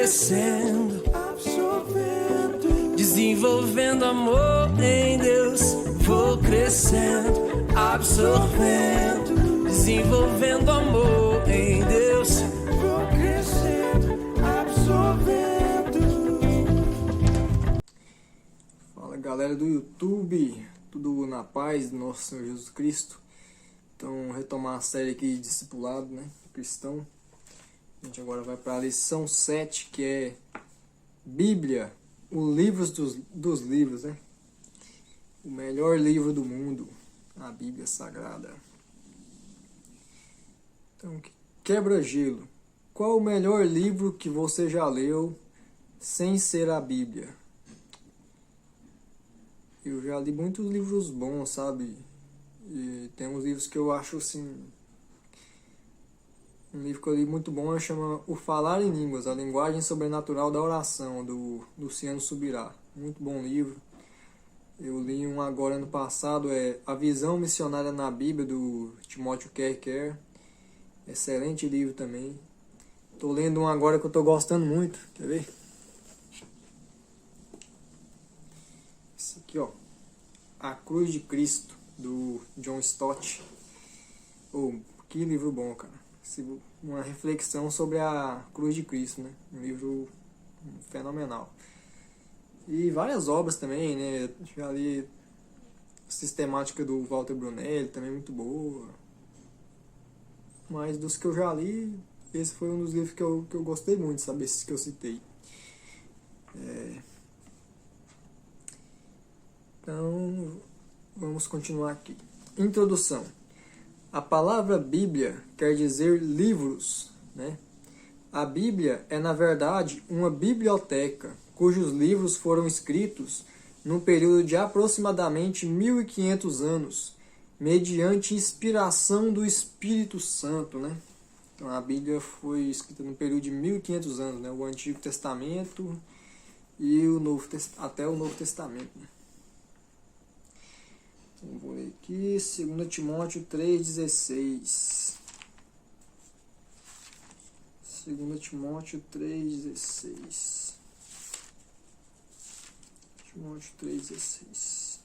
crescendo, desenvolvendo amor em Deus. Vou crescendo, absorvendo, desenvolvendo amor em Deus. Vou crescendo, absorvendo. Fala galera do YouTube, tudo na paz do nosso Senhor Jesus Cristo. Então, retomar a série aqui de discipulado, né, cristão. A gente agora vai para a lição 7, que é Bíblia, o livro dos livros, né? O melhor livro do mundo, a Bíblia Sagrada. Então, quebra-gelo. Qual o melhor livro que você já leu sem ser a Bíblia? Eu já li muitos livros bons, sabe? E tem uns livros que eu acho assim... Um livro que eu li muito bom chama O Falar em Línguas, a Linguagem Sobrenatural da Oração, do Luciano Subirá. Muito bom livro. Eu li um agora ano passado, A Visão Missionária na Bíblia, do Timóteo Kerr. Excelente livro também. Estou lendo um agora que eu estou gostando muito. Quer ver? Esse aqui, ó. A Cruz de Cristo, do John Stott. Oh, que livro bom, cara. Uma reflexão sobre a Cruz de Cristo, né? Um livro fenomenal. E várias obras também, né? Já li a Sistemática do Walter Brunelli, também muito boa. Mas dos que eu já li, esse foi um dos livros que eu gostei muito, sabe? Esses que eu citei. Então, vamos continuar aqui. Introdução. A palavra Bíblia quer dizer livros, né? A Bíblia é, na verdade, uma biblioteca, cujos livros foram escritos num período de aproximadamente 1500 anos, mediante inspiração do Espírito Santo, né? Então a Bíblia foi escrita num período de 1500 anos, né? O Antigo Testamento e até o Novo Testamento, né? Então, vou ler aqui, 2 Timóteo 3,16. 2 Timóteo 3,16. Timóteo 3,16.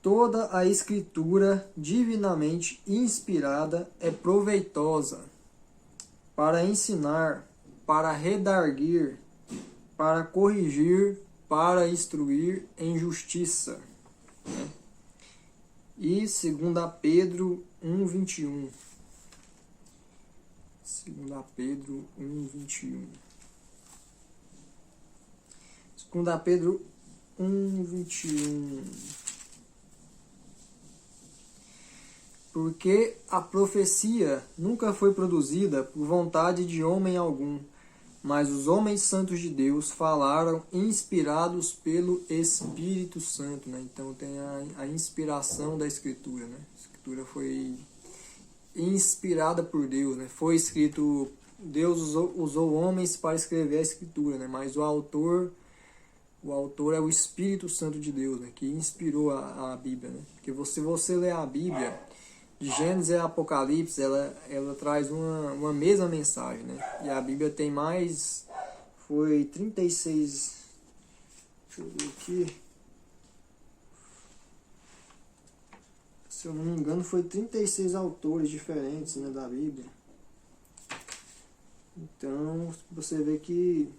Toda a Escritura divinamente inspirada é proveitosa para ensinar, para redarguir, para corrigir, para instruir em justiça. E 2 Pedro 1,21. 2 Pedro 1,21. 2 Pedro 1,21. Porque a profecia nunca foi produzida por vontade de homem algum, mas os homens santos de Deus falaram inspirados pelo Espírito Santo, né? Então tem a inspiração da Escritura, né? A Escritura foi inspirada por Deus, né? Foi escrito, Deus usou homens para escrever a Escritura, né? Mas o autor é o Espírito Santo de Deus, né? Que inspirou a Bíblia, né? Porque se você ler a Bíblia, de Gênesis a Apocalipse, ela traz uma mesma mensagem, né? E a Bíblia tem mais... Foi 36... Deixa eu ver aqui... Se eu não me engano, foi 36 autores diferentes, né, da Bíblia. Então, você vê que...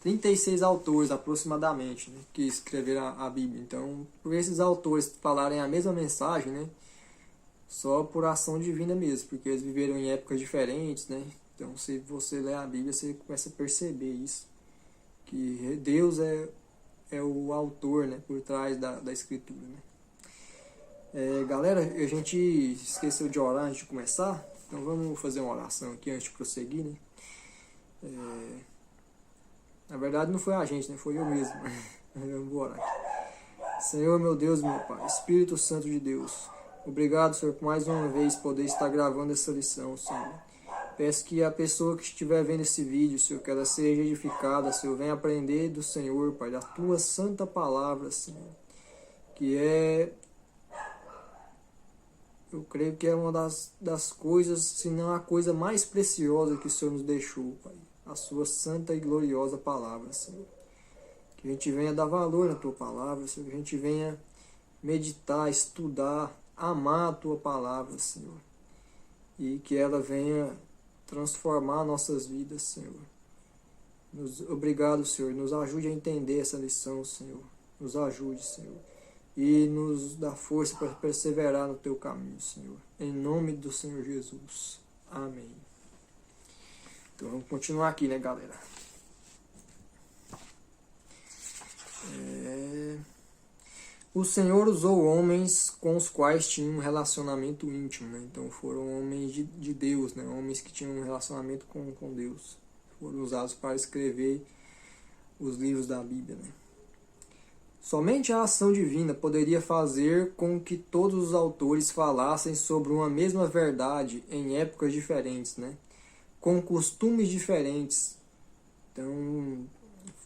36 autores, aproximadamente, né, que escreveram a Bíblia. Então, por esses autores falarem a mesma mensagem, né? Só por ação divina mesmo, porque eles viveram em épocas diferentes, né? Então, se você ler a Bíblia, você começa a perceber isso. Que Deus é o autor, né? Por trás da Escritura, né? Galera, a gente esqueceu de orar antes de começar. Então, vamos fazer uma oração aqui antes de prosseguir, né? Na verdade, não foi a gente, né? Foi eu mesmo. Eu vou orar aqui. Senhor, meu Deus, meu Pai, Espírito Santo de Deus, obrigado, Senhor, por mais uma vez poder estar gravando essa lição, Senhor. Peço que a pessoa que estiver vendo esse vídeo, Senhor, que ela seja edificada, Senhor, venha aprender do Senhor, Pai, da Tua santa palavra, Senhor, que é eu creio que é uma das coisas, se não a coisa mais preciosa que o Senhor nos deixou, Pai. A sua santa e gloriosa palavra, Senhor. Que a gente venha dar valor na tua palavra, Senhor. Que a gente venha meditar, estudar, amar a tua palavra, Senhor. E que ela venha transformar nossas vidas, Senhor. Obrigado, Senhor. Nos ajude a entender essa lição, Senhor. Nos ajude, Senhor. E nos dá força para perseverar no teu caminho, Senhor. Em nome do Senhor Jesus. Amém. Então vamos continuar aqui, né, galera? O Senhor usou homens com os quais tinha um relacionamento íntimo, né? Então foram homens de Deus, né? Homens que tinham um relacionamento com Deus. Foram usados para escrever os livros da Bíblia, né? Somente a ação divina poderia fazer com que todos os autores falassem sobre uma mesma verdade em épocas diferentes, né? Com costumes diferentes. Então,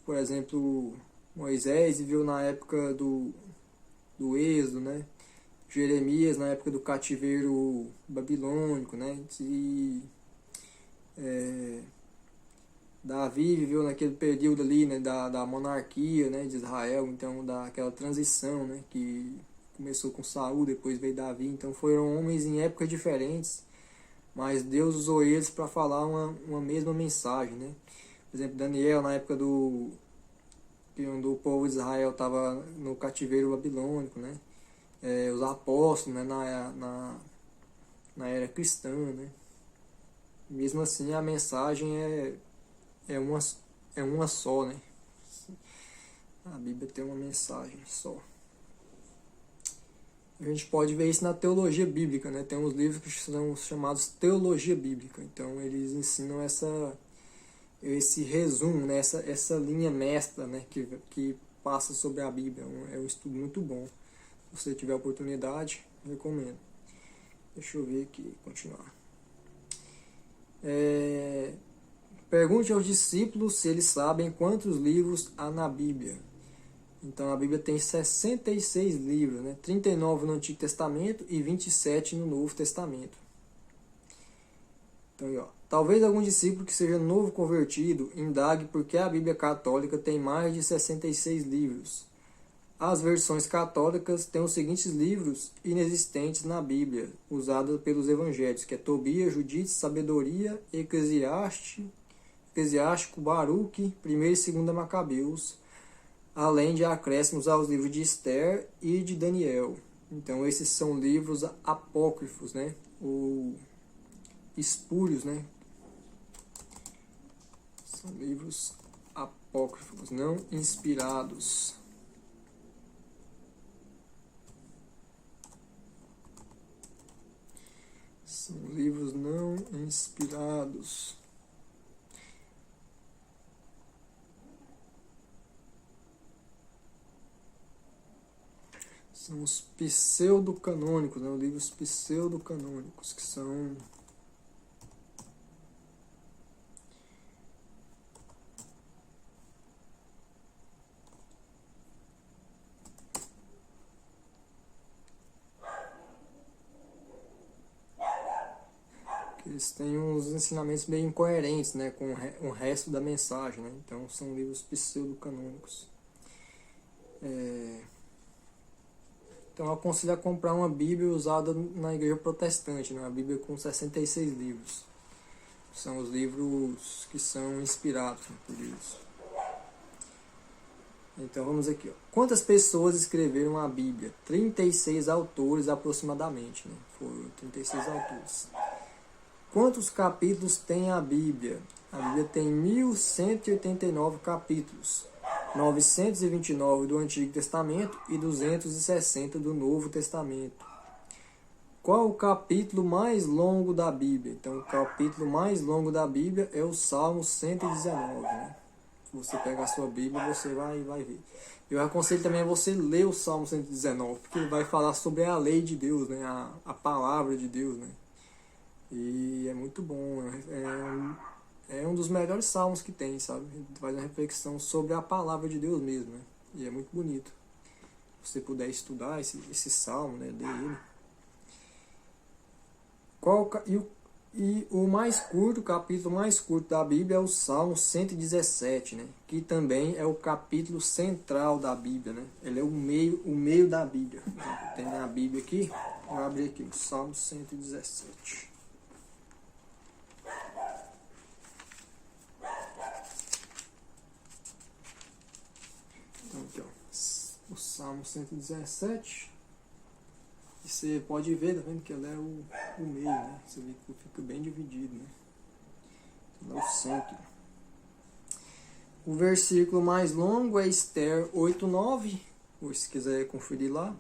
por exemplo, Moisés viveu na época do Êxodo, né? Jeremias na época do cativeiro babilônico, né? E Davi viveu naquele período ali, né, da monarquia, né, de Israel, então daquela transição, né, que começou com Saul, depois veio Davi. Então foram homens em épocas diferentes, mas Deus usou eles para falar uma mesma mensagem, né? Por exemplo, Daniel na época do povo de Israel estava no cativeiro babilônico, né? Os apóstolos, né, na era cristã, né? Mesmo assim a mensagem é uma só, né? A Bíblia tem uma mensagem só. A gente pode ver isso na teologia bíblica, né? Tem uns livros que são chamados teologia bíblica. Então eles ensinam esse resumo, né? essa linha mestra, né? que passa sobre a Bíblia. É um estudo muito bom. Se você tiver oportunidade, recomendo. Deixa eu ver aqui, continuar. Pergunte aos discípulos se eles sabem quantos livros há na Bíblia. Então a Bíblia tem 66 livros, né? 39 no Antigo Testamento e 27 no Novo Testamento. Então, ó, talvez algum discípulo que seja novo convertido indague por que a Bíblia Católica tem mais de 66 livros. As versões católicas têm os seguintes livros inexistentes na Bíblia, usados pelos evangelhos, que é Tobias, Judite, Sabedoria, Eclesiástico, Baruque, 1 e 2 Macabeus, além de acréscimos aos livros de Esther e de Daniel. Então esses são livros apócrifos, né? Ou espúrios, né? São livros apócrifos, não inspirados. São livros não inspirados. São os pseudo-canônicos, né? Os livros pseudo-canônicos, que são eles têm uns ensinamentos meio incoerentes, né, com o resto da mensagem, né? Então são livros pseudo-canônicos. Então eu aconselho a comprar uma Bíblia usada na igreja protestante, né? Uma Bíblia com 66 livros. São os livros que são inspirados, né, por Deus. Então vamos aqui, ó. Quantas pessoas escreveram a Bíblia? 36 autores aproximadamente, né? Foram 36 autores. Quantos capítulos tem a Bíblia? A Bíblia tem 1189 capítulos, 929 do Antigo Testamento e 260 do Novo Testamento. Qual o capítulo mais longo da Bíblia? Então, o capítulo mais longo da Bíblia é o Salmo 119. Né? Se você pegar a sua Bíblia, você vai ver. Eu aconselho também a você ler o Salmo 119, porque ele vai falar sobre a lei de Deus, né? A palavra de Deus, né? E é muito bom, é um dos melhores salmos que tem, sabe? Ele faz uma reflexão sobre a palavra de Deus mesmo, né? E é muito bonito. Se você puder estudar esse salmo, né? Ler ele. E o mais curto, o capítulo mais curto da Bíblia é o Salmo 117, né? Que também é o capítulo central da Bíblia, né? Ele é o meio da Bíblia. Tem na Bíblia aqui, vou abrir aqui o Salmo 117. Então aqui, ó, o Salmo 117. E você pode ver, tá vendo que ele é o meio, né? Você vê que fica bem dividido, né? Ele é o centro. O versículo mais longo é Esther 8:9, ou se quiser conferir lá.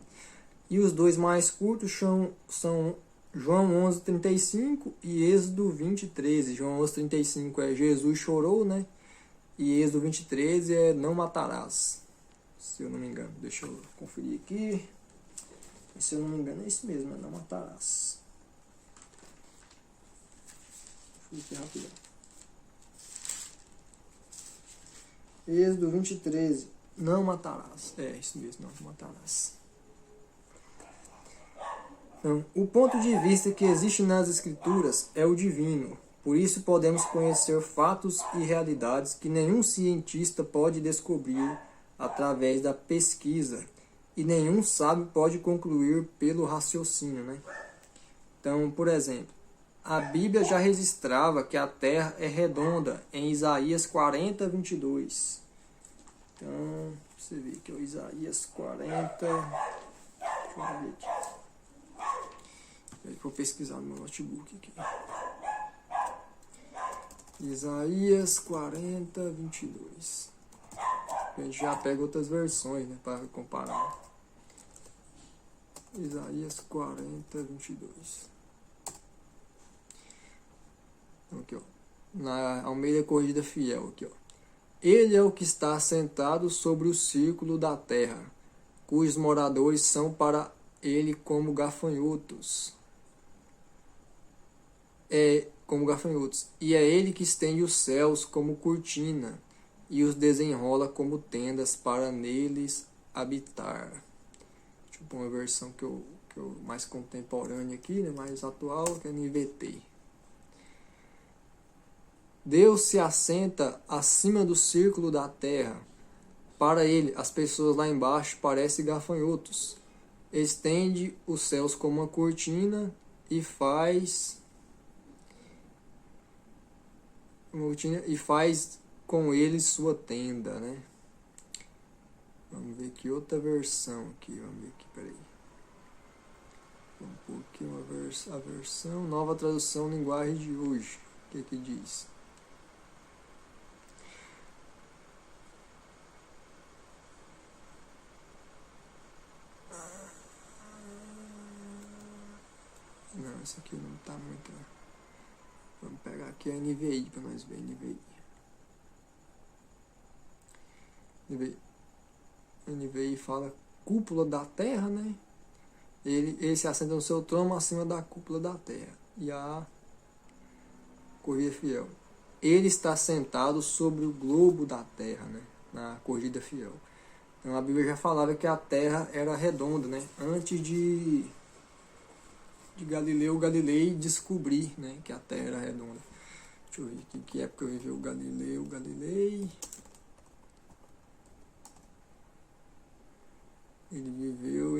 E os dois mais curtos são João 11:35 e Êxodo 20:13. João 11:35 é Jesus chorou, né? E Êxodo 20:13 é não matarás, se eu não me engano. Deixa eu conferir aqui. Se eu não me engano é isso mesmo, é não matarás. Deixa eu ver aqui rapidão. Êxodo 20:13, não matarás. É isso mesmo, não matarás. Então, o ponto de vista que existe nas Escrituras é o divino. Por isso podemos conhecer fatos e realidades que nenhum cientista pode descobrir através da pesquisa. E nenhum sábio pode concluir pelo raciocínio, né? Então, por exemplo, a Bíblia já registrava que a Terra é redonda em Isaías 40:22. Então, você vê que é o Isaías 40. Deixa eu ver aqui. Vou pesquisar no meu notebook aqui. Isaías 40:22. A gente já pega outras versões, né, para comparar. Isaías 40:22. Aqui, ó. Na Almeida Corrigida Fiel, aqui, ó. Ele é o que está sentado sobre o círculo da terra, cujos moradores são para ele como gafanhotos. E é ele que estende os céus como cortina e os desenrola como tendas para neles habitar. Deixa eu pôr uma versão que eu mais contemporânea aqui, né, mais atual, que é NVT. Deus se assenta acima do círculo da terra. Para ele, as pessoas lá embaixo parecem gafanhotos. Estende os céus como uma cortina e faz com eles sua tenda, né? Vamos ver aqui outra versão aqui, vamos ver aqui, peraí. Vamos pôr aqui a versão, nova tradução linguagem de hoje. O que diz? Não, esse aqui não tá muito. Vamos pegar aqui a NVI para nós ver NVI fala cúpula da terra, né? Ele se assenta no seu trono acima da cúpula da terra. E a Corrida Fiel. Ele está sentado sobre o globo da terra, né? Na Corrida Fiel. Então a Bíblia já falava que a terra era redonda, né? Antes de Galileu Galilei descobrir, né, que a Terra era redonda. Deixa eu ver aqui que época viveu Galileu Galilei. Ele viveu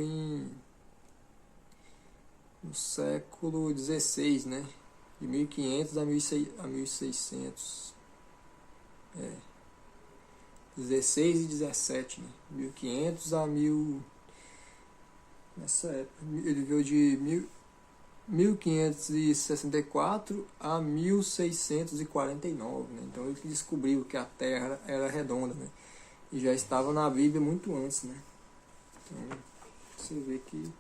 no século XVI, né? De 1500 a 1600. 16 e 17, né? 1500 a 1000. Nessa época. Ele viveu de 1564 a 1649, né? Então ele descobriu que a Terra era redonda, né? E já estava na Bíblia muito antes, né? Então você vê que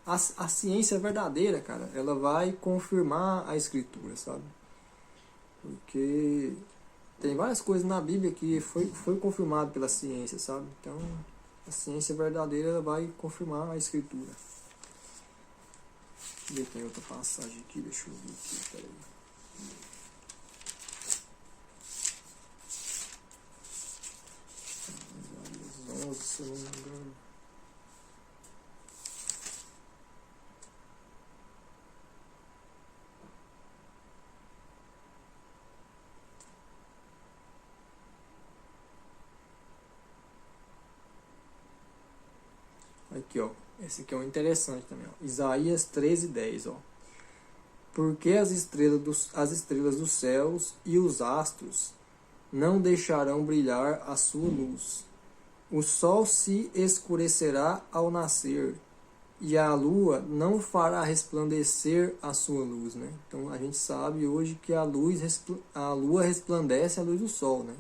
a ciência verdadeira, cara, ela vai confirmar a Escritura, sabe? Porque tem várias coisas na Bíblia que foi confirmado pela ciência, sabe? Então a ciência verdadeira ela vai confirmar a Escritura. Deixa eu ver, tem outra passagem aqui, deixa eu ver aqui, peraí. Isaías 11, se eu não me engano. aqui, ó. Esse aqui é um interessante também, ó. Isaías 13:10, ó. Porque as estrelas dos céus e os astros não deixarão brilhar a sua luz. O sol se escurecerá ao nascer, e a lua não fará resplandecer a sua luz, né? Então a gente sabe hoje que a lua resplandece a luz do sol, né?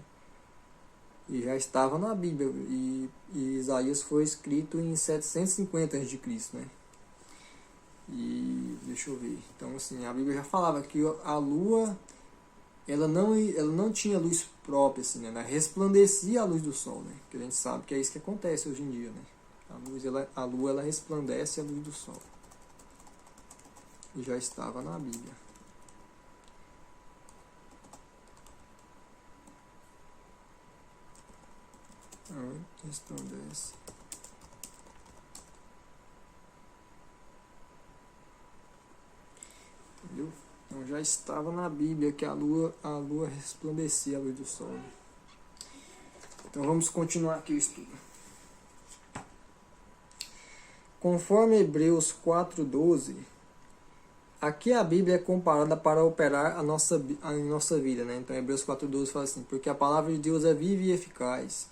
E já estava na Bíblia, e Isaías foi escrito em 750 a.C., né? E deixa eu ver. Então assim, a Bíblia já falava que a lua ela não tinha luz própria, assim, né? Ela resplandecia a luz do sol, né? Que a gente sabe que é isso que acontece hoje em dia, né? A lua ela resplandece a luz do sol. E já estava na Bíblia. Resplandece. Entendeu? Então já estava na Bíblia que a lua resplandecia a luz do sol. Então vamos continuar aqui o estudo. Conforme Hebreus 4:12, aqui a Bíblia é comparada para operar a nossa vida, né? Então Hebreus 4:12 fala assim: porque a palavra de Deus é viva e eficaz,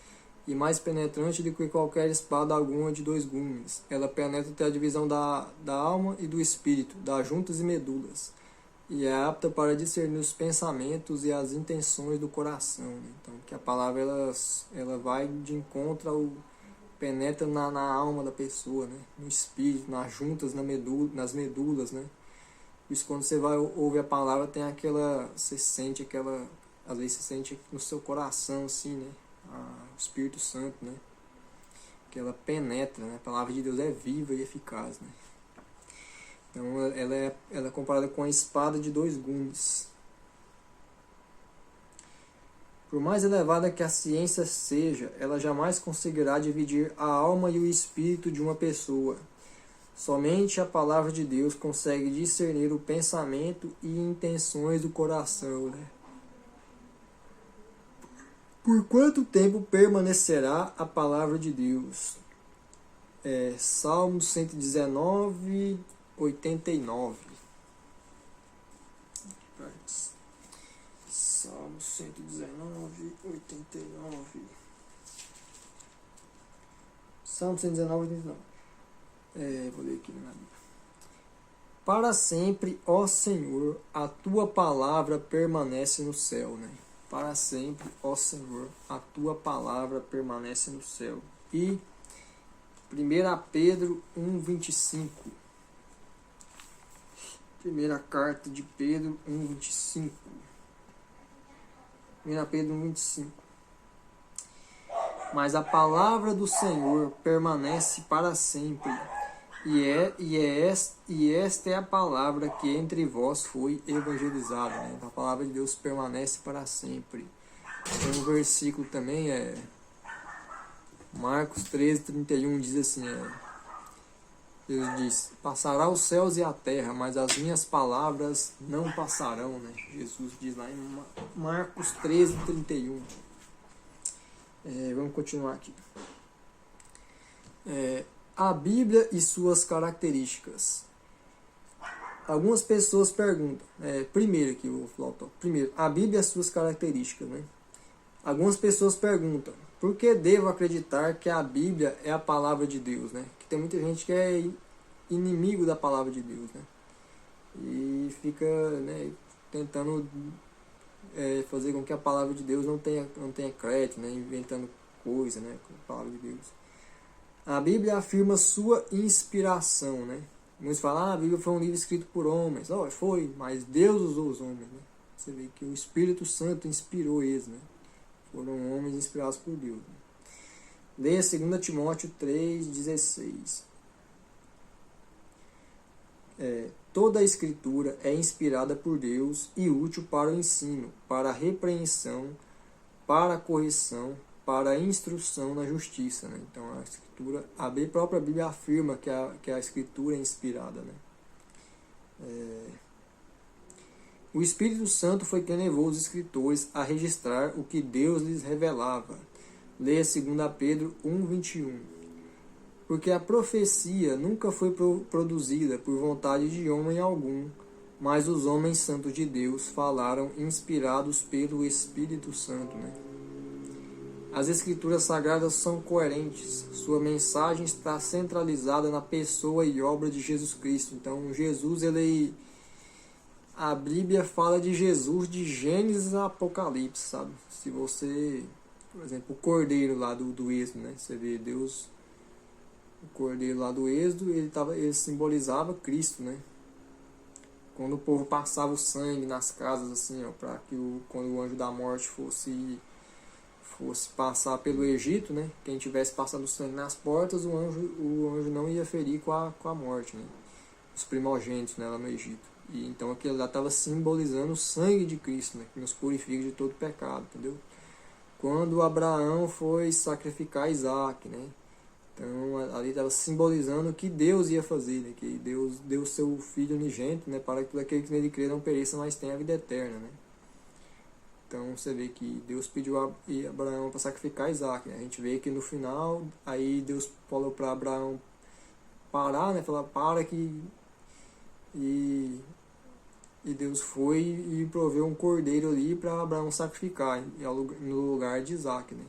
e mais penetrante do que qualquer espada alguma de 2 gumes. Ela penetra até a divisão da alma e do espírito, das juntas e medulas, e é apta para discernir os pensamentos e as intenções do coração, né? Então, que a palavra ela vai de encontro ao penetra na alma da pessoa, né? No espírito, nas juntas, nas medulas, né? Por isso, quando você vai ouvir a palavra, tem aquela, você sente aquela, às vezes você sente no seu coração, assim, né? O Espírito Santo, né? Que ela penetra, né? A palavra de Deus é viva e eficaz, né? Então ela é comparada com a espada de 2 gumes. Por mais elevada que a ciência seja, ela jamais conseguirá dividir a alma e o espírito de uma pessoa. Somente a palavra de Deus consegue discernir o pensamento e intenções do coração, né? Por quanto tempo permanecerá a palavra de Deus? Salmo 119, 89. Salmo 119, 89. Salmo 119, 89. Vou ler aqui na Bíblia. Para sempre, ó Senhor, a tua palavra permanece no céu, né? Para sempre, ó Senhor, a tua palavra permanece no céu. E 1 Pedro 1:25. Primeira carta de Pedro 1:25. 1 Pedro 1:25. Mas a palavra do Senhor permanece para sempre, e esta é a palavra que entre vós foi evangelizada, né? Então, a palavra de Deus permanece para sempre. Tem um versículo também, Marcos 13:31, diz assim, Deus diz: passará os céus e a terra, mas as minhas palavras não passarão, né? Jesus diz lá em Marcos 13:31. Vamos continuar aqui. A Bíblia e suas características. Algumas pessoas perguntam, primeiro aqui eu vou falar, primeiro, a Bíblia e suas características, né? Algumas pessoas perguntam, por que devo acreditar que a Bíblia é a palavra de Deus, né? Que tem muita gente que é inimigo da palavra de Deus, né? E fica, né, tentando fazer com que a palavra de Deus não tenha crédito, né? Inventando coisa, né, com a palavra de Deus. A Bíblia afirma sua inspiração, né? Muitos falam, a Bíblia foi um livro escrito por homens. Foi, mas Deus usou os homens, né? Você vê que o Espírito Santo inspirou eles, né? Foram homens inspirados por Deus, né? Leia 2 Timóteo 3:16. Toda a Escritura é inspirada por Deus e útil para o ensino, para a repreensão, para a correção, para a instrução na justiça, né? Então a Escritura, a própria Bíblia afirma que a Escritura é inspirada, né? O Espírito Santo foi quem levou os escritores a registrar o que Deus lhes revelava. Leia 2 Pedro 1:21. Porque a profecia nunca foi produzida por vontade de homem algum, mas os homens santos de Deus falaram inspirados pelo Espírito Santo, né? As Escrituras Sagradas são coerentes. Sua mensagem está centralizada na pessoa e obra de Jesus Cristo. Então, Jesus, a Bíblia fala de Jesus de Gênesis a Apocalipse, sabe? Se você, por exemplo, o Cordeiro lá do Êxodo, né? Você vê Deus, o Cordeiro lá do Êxodo, ele simbolizava Cristo, né? Quando o povo passava o sangue nas casas, assim, ó, para que quando o anjo da morte fosse passar pelo Egito, né? Quem tivesse passando o sangue nas portas, o anjo não ia ferir com a morte, né? Os primogênitos, né, lá no Egito. E então aquilo lá estava simbolizando o sangue de Cristo, né, que nos purifica de todo pecado, entendeu? Quando Abraão foi sacrificar Isaac, né? Então ali estava simbolizando o que Deus ia fazer, né? Que Deus deu seu Filho unigênito, né? Para que todo aquele que nele crê não pereça, mas tenha a vida eterna, né? Então você vê que Deus pediu a Abraão para sacrificar Isaac, né? A gente vê que no final, aí Deus falou para Abraão parar, né? Falar, para que... E Deus foi e proveu um cordeiro ali para Abraão sacrificar no lugar de Isaac, né?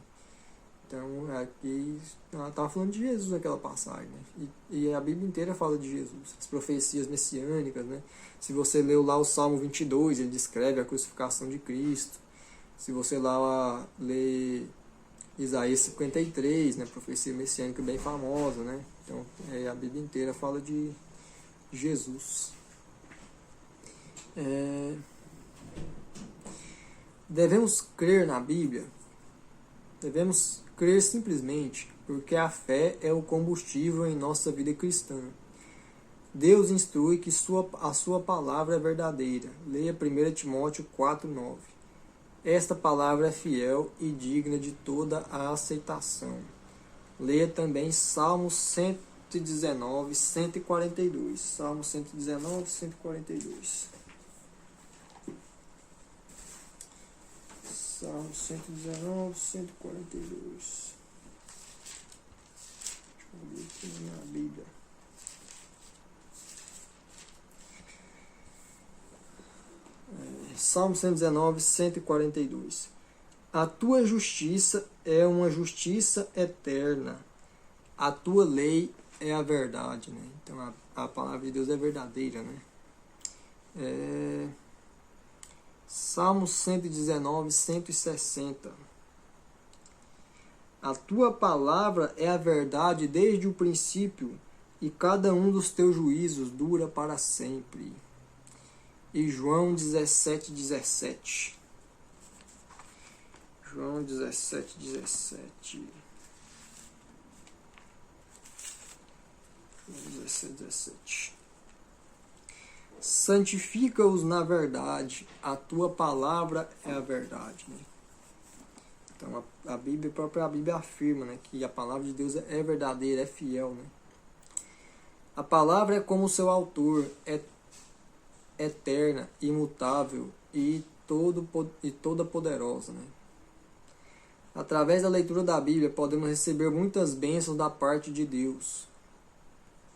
Então aqui ela estava falando de Jesus naquela passagem, né? E a Bíblia inteira fala de Jesus, as profecias messiânicas, né? Se você leu lá o Salmo 22, ele descreve a crucificação de Cristo. Se você lá lê Isaías 53, né? Profecia messiânica bem famosa, né? Então a Bíblia inteira fala de Jesus. Devemos crer na Bíblia? Devemos crer simplesmente porque a fé é o combustível em nossa vida cristã. Deus instrui que a sua palavra é verdadeira. Leia 1 Timóteo 4,9. Esta palavra é fiel e digna de toda a aceitação. Leia também Salmos 119, 142. Salmo 119, 142. Salmo 119, 142. Deixa eu ver aqui na minha Bíblia. Salmo 119, 142. A tua justiça é uma justiça eterna. A tua lei é a verdade, né? Então a palavra de Deus é verdadeira, né? Salmo 119, 160. A tua palavra é a verdade desde o princípio, e cada um dos teus juízos dura para sempre. E João 17, 17. João 17, 17. 17, 17. Santifica-os na verdade, a tua palavra é a verdade, né? Então a própria Bíblia afirma, né, que a palavra de Deus é verdadeira, é fiel, né? A palavra é como seu autor, é eterna, imutável e toda poderosa, né? Através da leitura da Bíblia podemos receber muitas bênçãos da parte de Deus.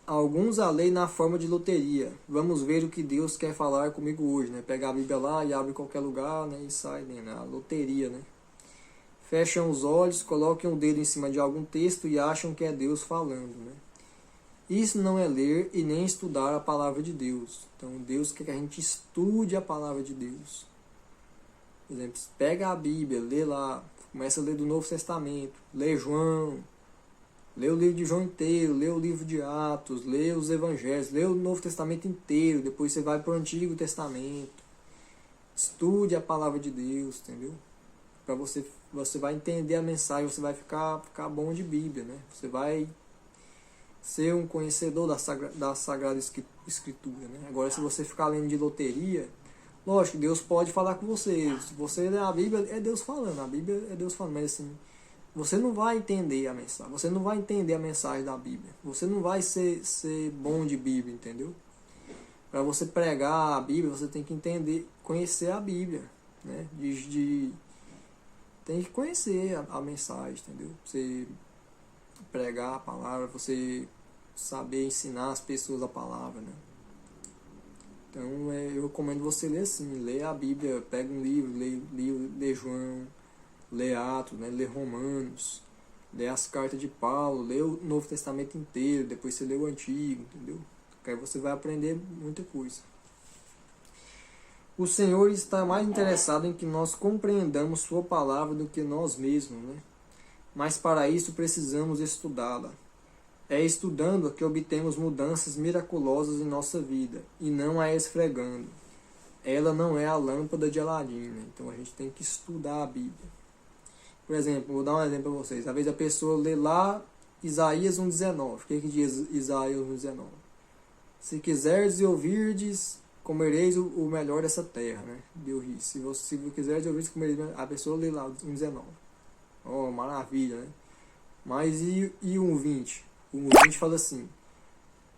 Alguns a leem na forma de loteria. Vamos ver o que Deus quer falar comigo hoje, né? Pegar a Bíblia lá e abre em qualquer lugar, né? E sai, né? Na loteria, né? Fecham os olhos, colocam o dedo em cima de algum texto e acham que é Deus falando, né? Isso não é ler e nem estudar a palavra de Deus. Então Deus quer que a gente estude a palavra de Deus. Por exemplo, pega a Bíblia, lê lá, começa a ler do Novo Testamento, lê João, lê o livro de João inteiro, lê o livro de Atos, lê os Evangelhos, lê o Novo Testamento inteiro, depois você vai para o Antigo Testamento. Estude a palavra de Deus, entendeu? Para você vai entender a mensagem, você vai ficar bom de Bíblia, né? Você vai ser um conhecedor da Sagrada Escritura, né? Agora, se você ficar lendo de loteria, lógico, Deus pode falar com você. Se você ler a Bíblia, é Deus falando. A Bíblia é Deus falando, mas assim, você não vai entender a mensagem. Você não vai entender a mensagem da Bíblia. Você não vai ser bom de Bíblia, entendeu? Para você pregar a Bíblia, você tem que entender, conhecer a Bíblia, né? Tem que conhecer a mensagem, entendeu? Você pregar a palavra, você saber ensinar as pessoas a palavra, né? Então eu recomendo você ler assim, ler a Bíblia, pega um livro, lê João, lê Atos, né? Lê Romanos, lê as cartas de Paulo, lê o Novo Testamento inteiro, depois você lê o Antigo, entendeu? Porque aí você vai aprender muita coisa. O Senhor está mais interessado em que nós compreendamos sua palavra do que nós mesmos, né? Mas para isso precisamos estudá-la. É estudando que obtemos mudanças miraculosas em nossa vida, e não a esfregando. Ela não é a lâmpada de Aladino, né? Então a gente tem que estudar a Bíblia. Por exemplo, vou dar um exemplo para vocês. Às vezes a pessoa lê lá Isaías 1,19. O que diz Isaías 1,19? Se quiserdes e ouvirdes, comereis o melhor dessa terra, né? Deus diz. Se quiserdes e ouvirdes, comereis. A pessoa lê lá 1,19. Oh, maravilha, né? Mas e 1,20? O 1,20 fala assim: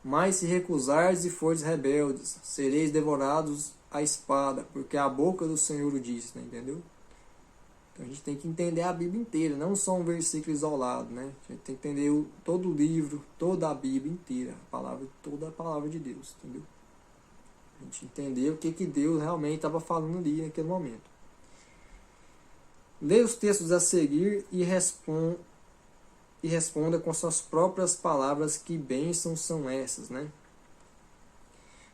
mas se recusardes e fordes rebeldes, sereis devorados à espada, porque a boca do Senhor o diz, né? Entendeu? Então a gente tem que entender a Bíblia inteira, não só um versículo isolado, né? A gente tem que entender todo o livro, toda a Bíblia inteira, toda a palavra de Deus, entendeu? A gente entender o que Deus realmente estava falando ali naquele momento. Leia os textos a seguir e responda com suas próprias palavras que bênçãos são essas, né?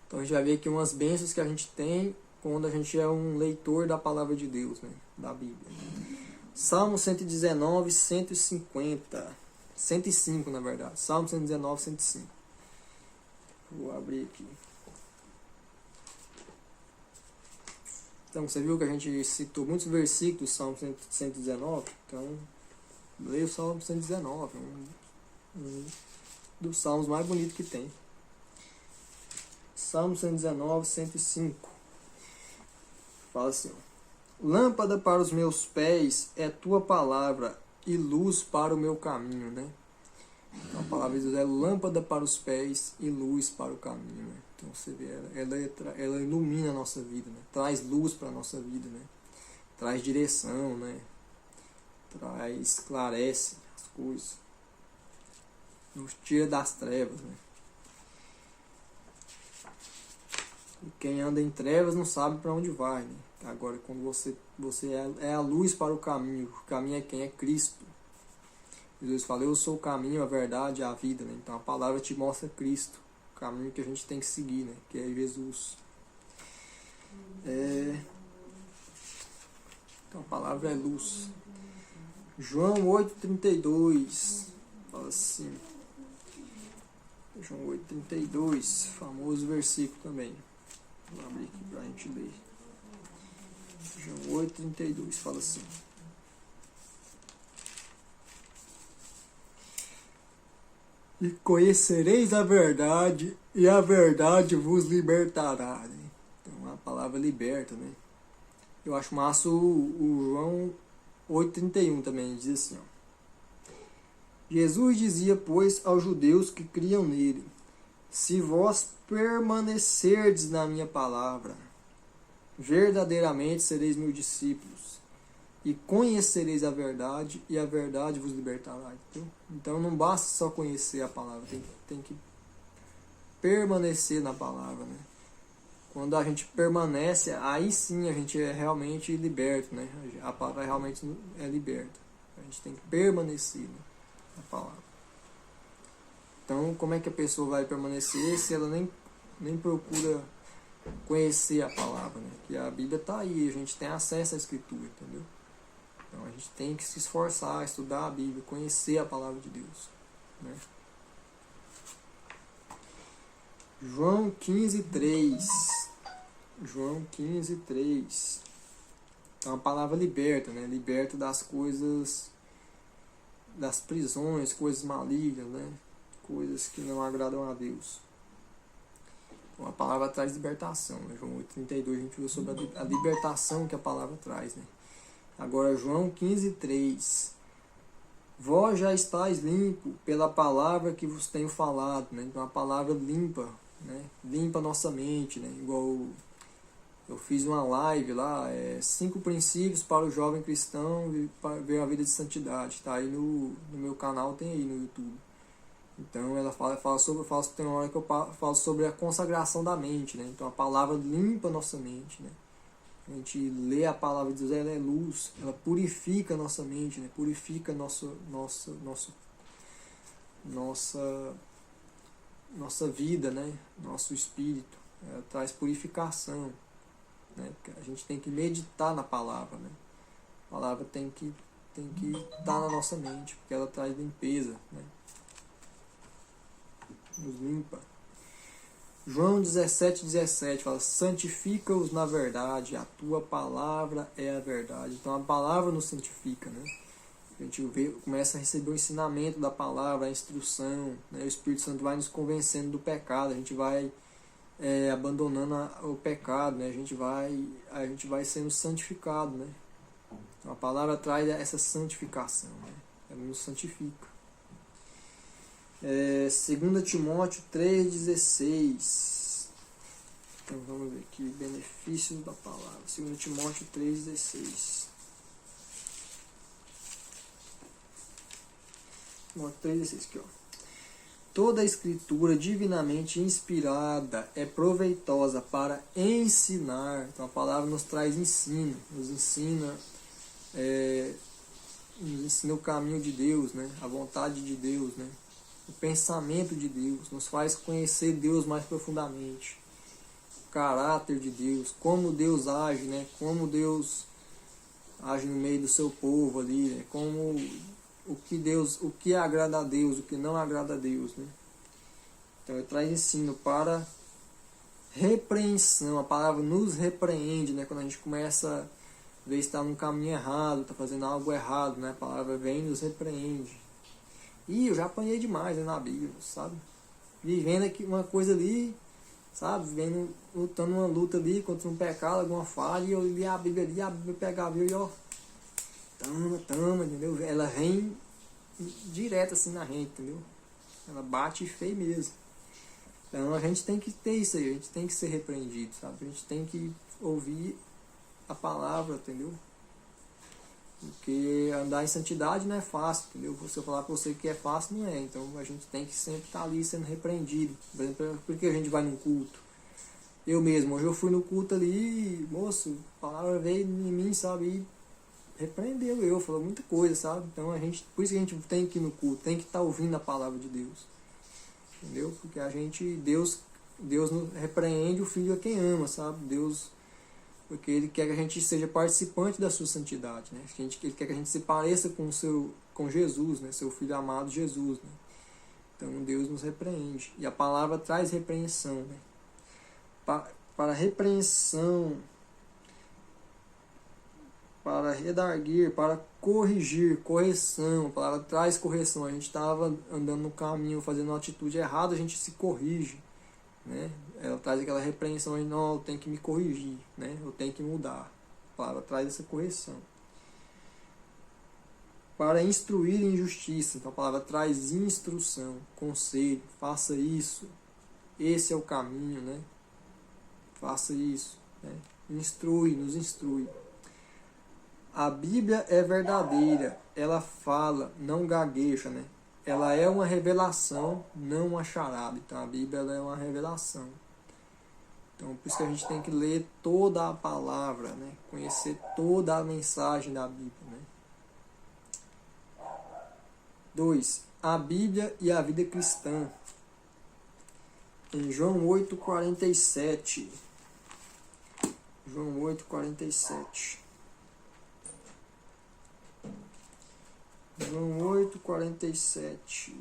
Então a gente vai ver aqui umas bênçãos que a gente tem quando a gente é um leitor da palavra de Deus, né? Da Bíblia. Salmo 119, 150. 105, na verdade. Salmo 119, 105. Vou abrir aqui. Então, você viu que a gente citou muitos versículos do Salmo 119? Então, leia o Salmo 119. Um dos salmos mais bonitos que tem. Salmo 119, 105. Fala assim, ó: lâmpada para os meus pés é tua palavra e luz para o meu caminho, né? Então, a palavra de Deus é lâmpada para os pés e luz para o caminho, né? Então você vê, ela ilumina a nossa vida, né? Traz luz para a nossa vida, né? Traz direção, né? Esclarece as coisas, nos tira das trevas, né? E quem anda em trevas não sabe para onde vai, né? Agora, quando você é a luz para o caminho é quem? É Cristo. Jesus fala: eu sou o caminho, a verdade e a vida, né? Então a palavra te mostra Cristo, o caminho que a gente tem que seguir, né? Que é Jesus. Então a palavra é luz. João 8,32 fala assim. João 8,32, famoso versículo também. Vou abrir aqui para a gente ler. João 8,32 fala assim: e conhecereis a verdade, e a verdade vos libertará, né? Então a palavra liberta, né? Eu acho massa o João 8,31 também, diz assim, ó: Jesus dizia, pois, aos judeus que criam nele: se vós permanecerdes na minha palavra, verdadeiramente sereis meus discípulos, e conhecereis a verdade, e a verdade vos libertará. Então não basta só conhecer a palavra, tem que permanecer na palavra, né? Quando a gente permanece, aí sim a gente é realmente liberto, né? A palavra realmente é liberta. A gente tem que permanecer, né, na palavra. Então, como é que a pessoa vai permanecer se ela nem procura conhecer a palavra, né? Que a Bíblia está aí, a gente tem acesso à Escritura, entendeu? Então a gente tem que se esforçar, estudar a Bíblia, conhecer a palavra de Deus, né? João 15:3. João 15:3. Então a palavra liberta, né? Liberta das coisas, das prisões, coisas malignas, né? Coisas que não agradam a Deus. Então a palavra traz libertação, né? João 8,32 a gente viu sobre a libertação que a palavra traz, né? Agora João 15:3. Vós já estáis limpo pela palavra que vos tenho falado, né? Então a palavra limpa, né? Limpa a nossa mente, né? Igual Eu fiz uma live lá, 5 princípios para o jovem cristão ver a vida de santidade. Está aí no meu canal, tem aí no YouTube. Então ela tem uma hora que eu falo sobre a consagração da mente, né? Então a palavra limpa a nossa mente, né? A gente lê a palavra de Deus, ela é luz, ela purifica a nossa mente, né? Purifica nossa vida, né? Nosso espírito. Ela traz purificação, né? A gente tem que meditar na palavra, né? A palavra tem que estar na nossa mente, porque ela traz limpeza, né? Nos limpa. João 17:17 fala: santifica-os na verdade, a tua palavra é a verdade. Então a palavra nos santifica, né? A gente começa a receber o ensinamento da palavra, a instrução, né? O Espírito Santo vai nos convencendo do pecado, a gente vai abandonando o pecado, né? A gente vai sendo santificado, né? Então, a palavra traz essa santificação, né? Ela nos santifica. 2 Timóteo 3,16. Então vamos ver aqui, benefícios da palavra. 2 Timóteo 3,16. Timóteo 3,16 aqui, ó. Toda a escritura divinamente inspirada é proveitosa para ensinar. Então a palavra nos traz ensino, nos ensina o caminho de Deus, né? A vontade de Deus, né? O pensamento de Deus, nos faz conhecer Deus mais profundamente, o caráter de Deus, como Deus age, né? Como Deus age no meio do seu povo ali, né? Como o que agrada a Deus, o que não agrada a Deus, né? Então ele traz ensino para repreensão. A palavra nos repreende, né? Quando a gente começa a ver se está num caminho errado, está fazendo algo errado, né? A palavra vem e nos repreende. E eu já apanhei demais, né, na Bíblia, sabe? Vivendo aqui uma coisa ali, sabe? Lutando uma luta ali contra um pecado, alguma falha, e eu li a Bíblia ali, a Bíblia pegava e ó, tama, entendeu? Ela vem direto assim na gente, entendeu? Ela bate feio mesmo. Então a gente tem que ter isso aí, a gente tem que ser repreendido, sabe? A gente tem que ouvir a palavra, entendeu? Porque andar em santidade não é fácil, entendeu? Se eu falar pra você que é fácil, não é. Então a gente tem que sempre estar ali sendo repreendido. Por exemplo, por que a gente vai num culto? Eu mesmo, hoje eu fui no culto ali, moço, a palavra veio em mim, sabe? E repreendeu falou muita coisa, sabe? Então por isso que a gente tem que ir no culto, tem que estar ouvindo a palavra de Deus. Entendeu? Porque Deus nos repreende o filho a quem ama, sabe? Porque ele quer que a gente seja participante da sua santidade, né? Ele quer que a gente se pareça com Jesus, né? Seu Filho amado Jesus, né? Então Deus nos repreende. E a palavra traz repreensão, né? Para repreensão, para redarguir, para corrigir, correção. A palavra traz correção. A gente estava andando no caminho, fazendo uma atitude errada, a gente se corrige, né? Ela traz aquela repreensão, não, eu tenho que me corrigir, né? Eu tenho que mudar. A palavra traz essa correção. Para instruir em justiça, então a palavra traz instrução, conselho, faça isso, esse é o caminho, né? Faça isso, né? Nos instrui. A Bíblia é verdadeira, ela fala, não gagueja, né? Ela é uma revelação, não uma charada. Então a Bíblia ela é uma revelação. Então por isso que a gente tem que ler toda a palavra, né? Conhecer toda a mensagem da Bíblia, né? 2. A Bíblia e a vida cristã. Em João 8,47. João 8,47. João 8,47.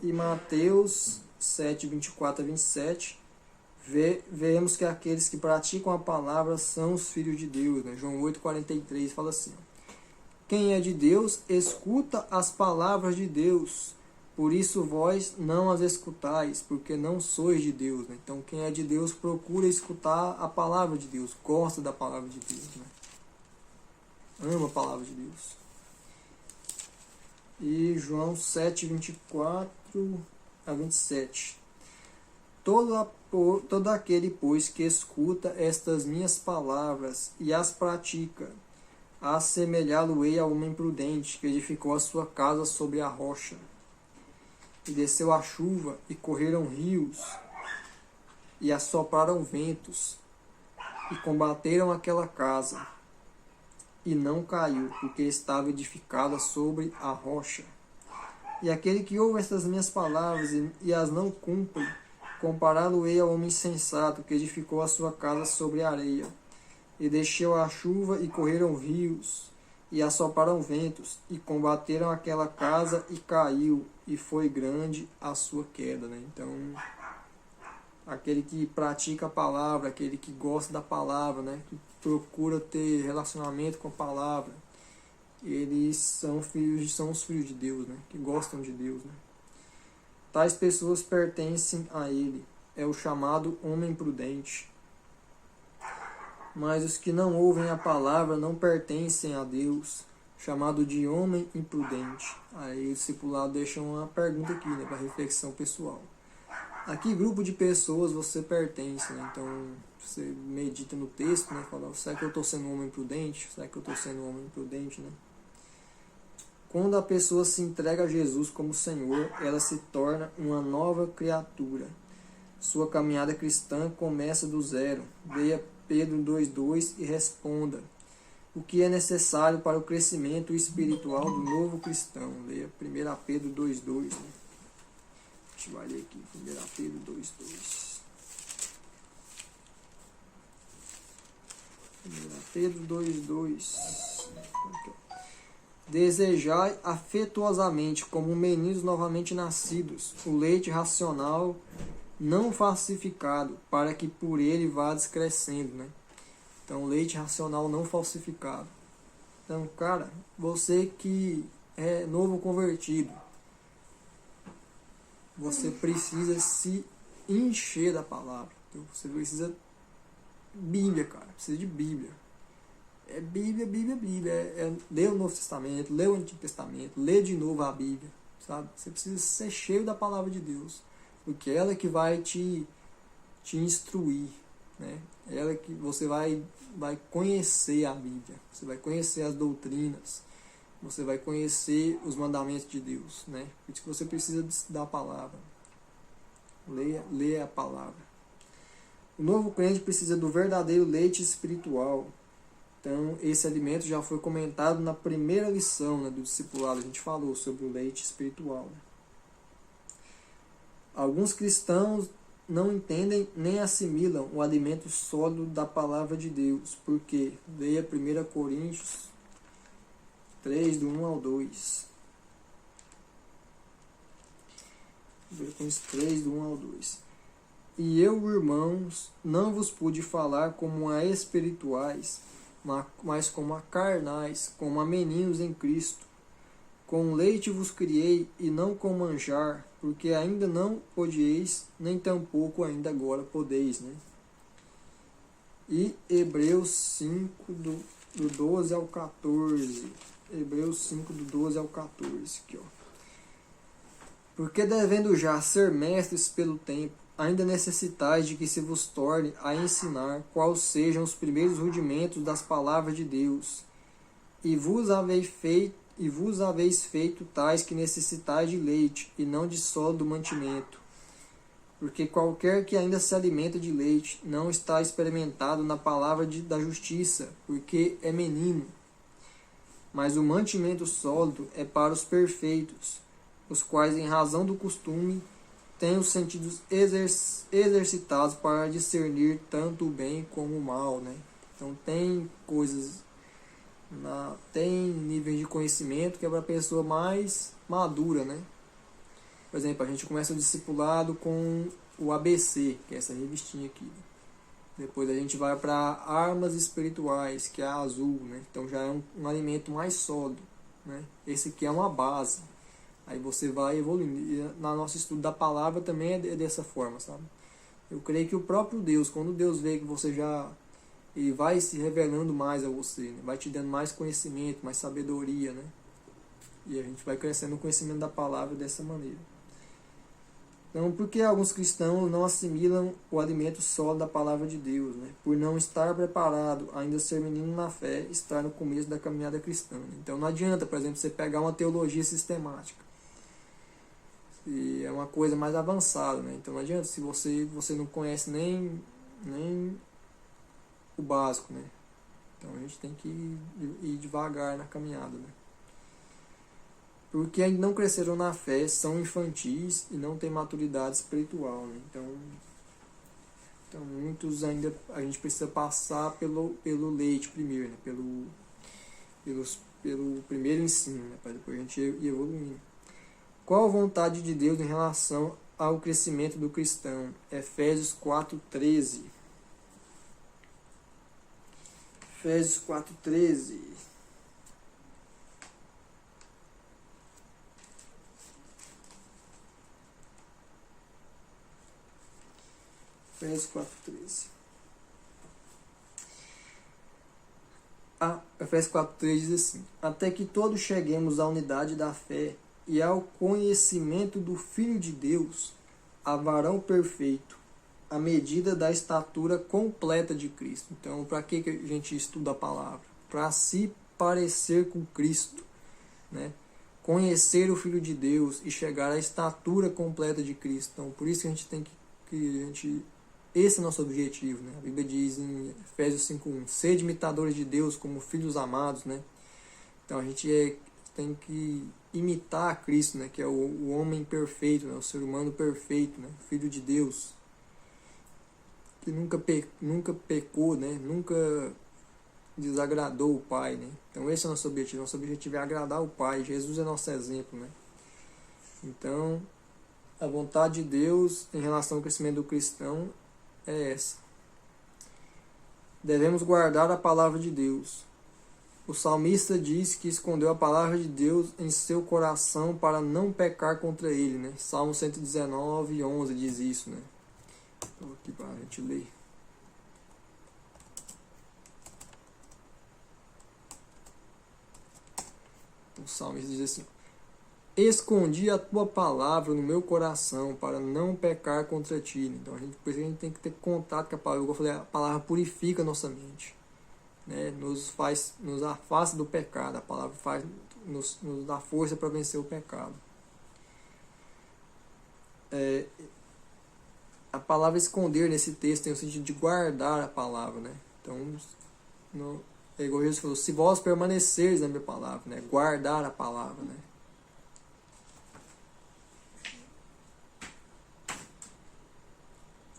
E Mateus 7, 24 a 27. Vemos que aqueles que praticam a palavra são os filhos de Deus, né? João 8,43 fala assim: quem é de Deus, escuta as palavras de Deus. Por isso vós não as escutais, porque não sois de Deus, né? Então quem é de Deus procura escutar a palavra de Deus, gosta da palavra de Deus, né? Ama a palavra de Deus. E João 7, 24 a 27. Todo aquele, pois, que escuta estas minhas palavras e as pratica, assemelhá-lo-ei ao homem prudente que edificou a sua casa sobre a rocha. E desceu a chuva, e correram rios, e assopraram ventos, e combateram aquela casa, e não caiu, porque estava edificada sobre a rocha. E aquele que ouve estas minhas palavras e as não cumpre, compará-lo-ei ao homem insensato que edificou a sua casa sobre a areia. E desceu a chuva, e correram rios, e assopraram ventos, e combateram aquela casa, e caiu, e foi grande a sua queda. Né? Então, aquele que pratica a palavra, aquele que gosta da palavra, né? Que procura ter relacionamento com a palavra, eles são os filhos de Deus, né? Que gostam de Deus. Né? Tais pessoas pertencem a ele, é o chamado homem prudente. Mas os que não ouvem a palavra não pertencem a Deus, chamado de homem imprudente. Aí o discipulado deixa uma pergunta aqui, né, para reflexão pessoal. A que grupo de pessoas você pertence? Né? Então, você medita no texto, né, fala, será que eu estou sendo um homem prudente? Será que eu estou sendo um homem imprudente? Né? Quando a pessoa se entrega a Jesus como Senhor, ela se torna uma nova criatura. Sua caminhada cristã começa do zero. Leia Pedro 2,2 e responda: o que é necessário para o crescimento espiritual do novo cristão? Leia 1 Pedro 2,2. Né? A gente vai ler aqui, 1 Pedro 2,2. 1 Pedro 2,2. Desejai afetuosamente, como meninos novamente nascidos, o leite racional não falsificado, para que por ele vades crescendo, né? Então, leite racional não falsificado. Então, cara, você que é novo convertido, você precisa se encher da palavra. Então, você precisa Bíblia, cara. Precisa de Bíblia. É Bíblia, Bíblia, Bíblia. Ler o Novo Testamento, ler o Antigo Testamento, ler de novo a Bíblia, sabe? Você precisa ser cheio da palavra de Deus. Porque é ela que vai te instruir, né? É ela que você vai conhecer a Bíblia, você vai conhecer as doutrinas, você vai conhecer os mandamentos de Deus, né? Por isso que você precisa da palavra. Leia a palavra. O novo crente precisa do verdadeiro leite espiritual. Então, esse alimento já foi comentado na primeira lição, né, do discipulado. A gente falou sobre o leite espiritual. Né? Alguns cristãos não entendem nem assimilam o alimento sólido da palavra de Deus. Por quê? Leia 1 Coríntios 3, do 1 ao 2. 1 Coríntios 3, do 1 ao 2. E eu, irmãos, não vos pude falar como a espirituais, mas como a carnais, como a meninos em Cristo. Com leite vos criei, e não com manjar, porque ainda não podieis, nem tampouco ainda agora podeis. Né? E Hebreus 5, do 12 ao 14. Hebreus 5, do 12 ao 14. Aqui, ó. Porque devendo já ser mestres pelo tempo, ainda necessitais de que se vos torne a ensinar quais sejam os primeiros rudimentos das palavras de Deus, e vos haveis feito tais que necessitais de leite, e não de sólido mantimento. Porque qualquer que ainda se alimenta de leite, não está experimentado na palavra da justiça, porque é menino. Mas o mantimento sólido é para os perfeitos, os quais, em razão do costume, têm os sentidos exercitados para discernir tanto o bem como o mal. Né? Então tem coisas... tem níveis de conhecimento que é para a pessoa mais madura, né? Por exemplo, a gente começa o discipulado com o ABC, que é essa revistinha aqui. Depois a gente vai para armas espirituais, que é a azul, né? Então já é um alimento mais sólido, né? Esse aqui é uma base. Aí você vai evoluindo. E no nosso estudo da palavra também é dessa forma, sabe? Eu creio que o próprio Deus, quando Deus vê que você já... Ele vai se revelando mais a você, né? Vai te dando mais conhecimento, mais sabedoria, né? E a gente vai crescendo no conhecimento da palavra dessa maneira. Então, por que alguns cristãos não assimilam o alimento sólido da palavra de Deus? Né? Por não estar preparado, ainda ser menino na fé, estar no começo da caminhada cristã. Né? Então, não adianta, por exemplo, você pegar uma teologia sistemática. E é uma coisa mais avançada. Né? Então, não adianta se você não conhece nem o básico. Né? Então, a gente tem que ir devagar na caminhada. Né? Porque ainda não cresceram na fé, são infantis e não têm maturidade espiritual. Né? Então, muitos ainda a gente precisa passar pelo leite primeiro, né? pelo primeiro ensino, né? Para depois a gente ir evoluindo. Qual a vontade de Deus em relação ao crescimento do cristão? Efésios 4:13. Efésios 4:13. Efésios 4:13. Efésios 4:13 diz assim: até que todos cheguemos à unidade da fé e ao conhecimento do Filho de Deus, a varão perfeito, à medida da estatura completa de Cristo. Então, para que a gente estuda a palavra? Para se parecer com Cristo, né? Conhecer o Filho de Deus e chegar à estatura completa de Cristo. Então, por isso que a gente tem esse é o nosso objetivo, né? A Bíblia diz em Efésios 5:1, sede imitadores de Deus como filhos amados, né? Então a gente tem que imitar a Cristo, né? Que é o homem perfeito, né? O ser humano perfeito, né? Filho de Deus, que nunca pecou, né? Nunca desagradou o Pai, né? Então esse é o nosso objetivo. Nosso objetivo é agradar o Pai. Jesus é nosso exemplo, né? Então a vontade de Deus em relação ao crescimento do cristão é essa. Devemos guardar a palavra de Deus. O salmista diz que escondeu a palavra de Deus em seu coração para não pecar contra ele, né? Salmo 119:11 diz isso, né? Estou aqui para a gente ler. O salmista diz assim: escondi a tua palavra no meu coração para não pecar contra ti. Então, por isso a gente tem que ter contato com a palavra. Como eu falei, a palavra purifica a nossa mente, né? Nos afasta do pecado. A palavra nos dá força para vencer o pecado. A palavra esconder nesse texto tem o sentido de guardar a palavra, né? Então, é igual Jesus falou: se vós permaneceres na minha palavra, né? Guardar a palavra, né?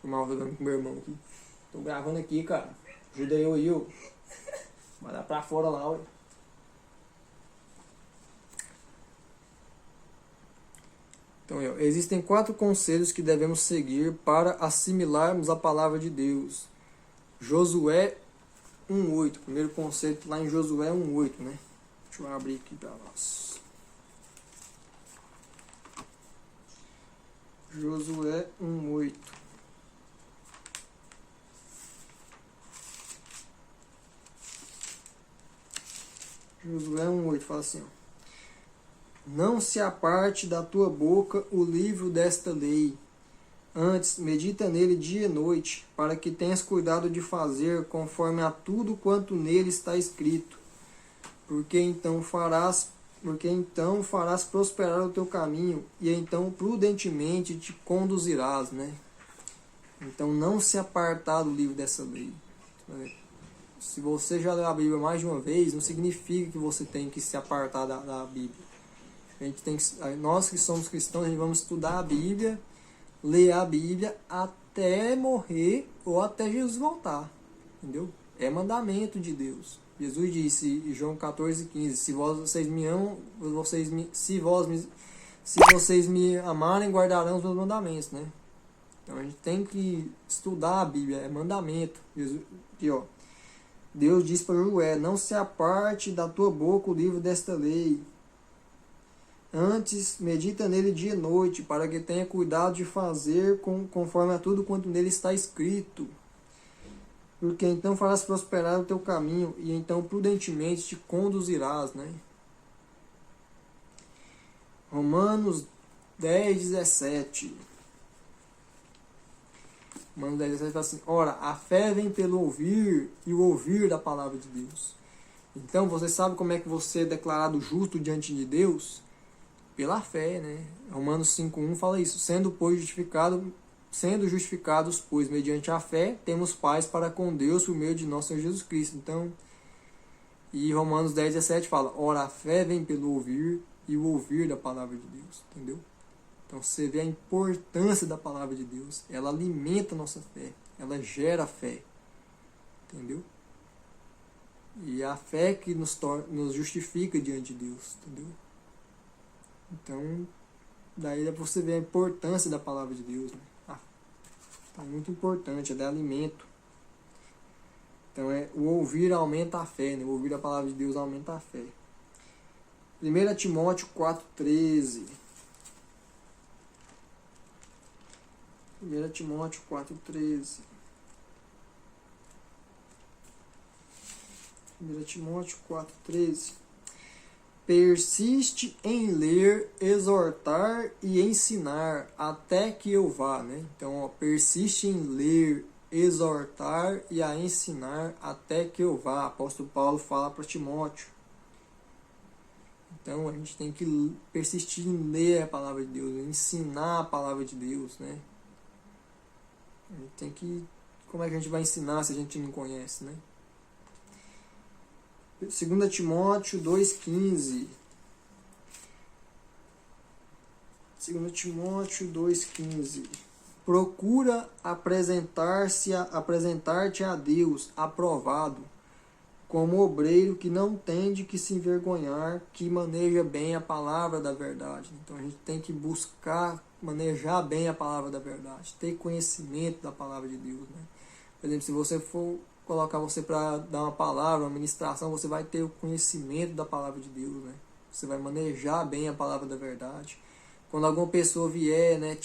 Foi mal jogando com meu irmão aqui. Tô gravando aqui, cara. Ajuda eu aí, ó. Vai lá pra fora lá, ó. Então, existem 4 conselhos que devemos seguir para assimilarmos a palavra de Deus. Josué 1:8. Primeiro conselho lá em Josué 1:8, né? Deixa eu abrir aqui para nós. Josué 1:8. Josué 1:8 fala assim, ó: não se aparte da tua boca o livro desta lei, antes medita nele dia e noite, para que tenhas cuidado de fazer conforme a tudo quanto nele está escrito, porque então farás prosperar o teu caminho, e então prudentemente te conduzirás, né? Então não se apartar do livro dessa lei. Se você já leu a Bíblia mais de uma vez, não significa que você tem que se apartar da Bíblia. Nós que somos cristãos, a gente vamos estudar a Bíblia, ler a Bíblia até morrer ou até Jesus voltar. Entendeu? É mandamento de Deus. Jesus disse em João 14:15, se vocês me amam, se vocês me amarem, guardarão os meus mandamentos, né? Então a gente tem que estudar a Bíblia, é mandamento. Jesus, aqui, ó. Deus diz para Josué: não se aparte da tua boca o livro desta lei. Antes, medita nele dia e noite, para que tenha cuidado de fazer conforme a tudo quanto nele está escrito. Porque então farás prosperar o teu caminho, e então prudentemente te conduzirás, né? Romanos 10:17. Romanos 10:17 fala assim: ora, a fé vem pelo ouvir e o ouvir da palavra de Deus. Então, você sabe como é que você é declarado justo diante de Deus? Pela fé, né? Romanos 5:1 fala isso: sendo justificados, pois, mediante a fé, temos paz para com Deus por meio de nosso Senhor Jesus Cristo. Então, e Romanos 10:17 fala: ora, a fé vem pelo ouvir e o ouvir da palavra de Deus. Entendeu? Então, você vê a importância da palavra de Deus. Ela alimenta a nossa fé. Ela gera fé. Entendeu? E é a fé que nos justifica diante de Deus. Entendeu? Então, daí você vê a importância da palavra de Deus. Né? É muito importante, é de alimento. Então, o ouvir aumenta a fé. Né? O ouvir a palavra de Deus aumenta a fé. 1 Timóteo 4:13. 1 Timóteo 4:13. 1 Timóteo 4:13. Persiste em ler, exortar e ensinar até que eu vá, né? Então, persiste em ler, exortar e a ensinar até que eu vá. O apóstolo Paulo fala para Timóteo. Então, a gente tem que persistir em ler a palavra de Deus, ensinar a palavra de Deus, né? A gente tem que... Como é que a gente vai ensinar se a gente não conhece, né? 2 Timóteo 2,15. 2 Timóteo 2,15. Procura apresentar-te a Deus aprovado, como obreiro que não tem de que se envergonhar, que maneja bem a palavra da verdade. Então a gente tem que buscar manejar bem a palavra da verdade, ter conhecimento da palavra de Deus, né? Por exemplo, se você for colocar você para dar uma palavra, uma ministração, você vai ter o conhecimento da palavra de Deus, né? Você vai manejar bem a palavra da verdade. Quando alguma pessoa vier, né,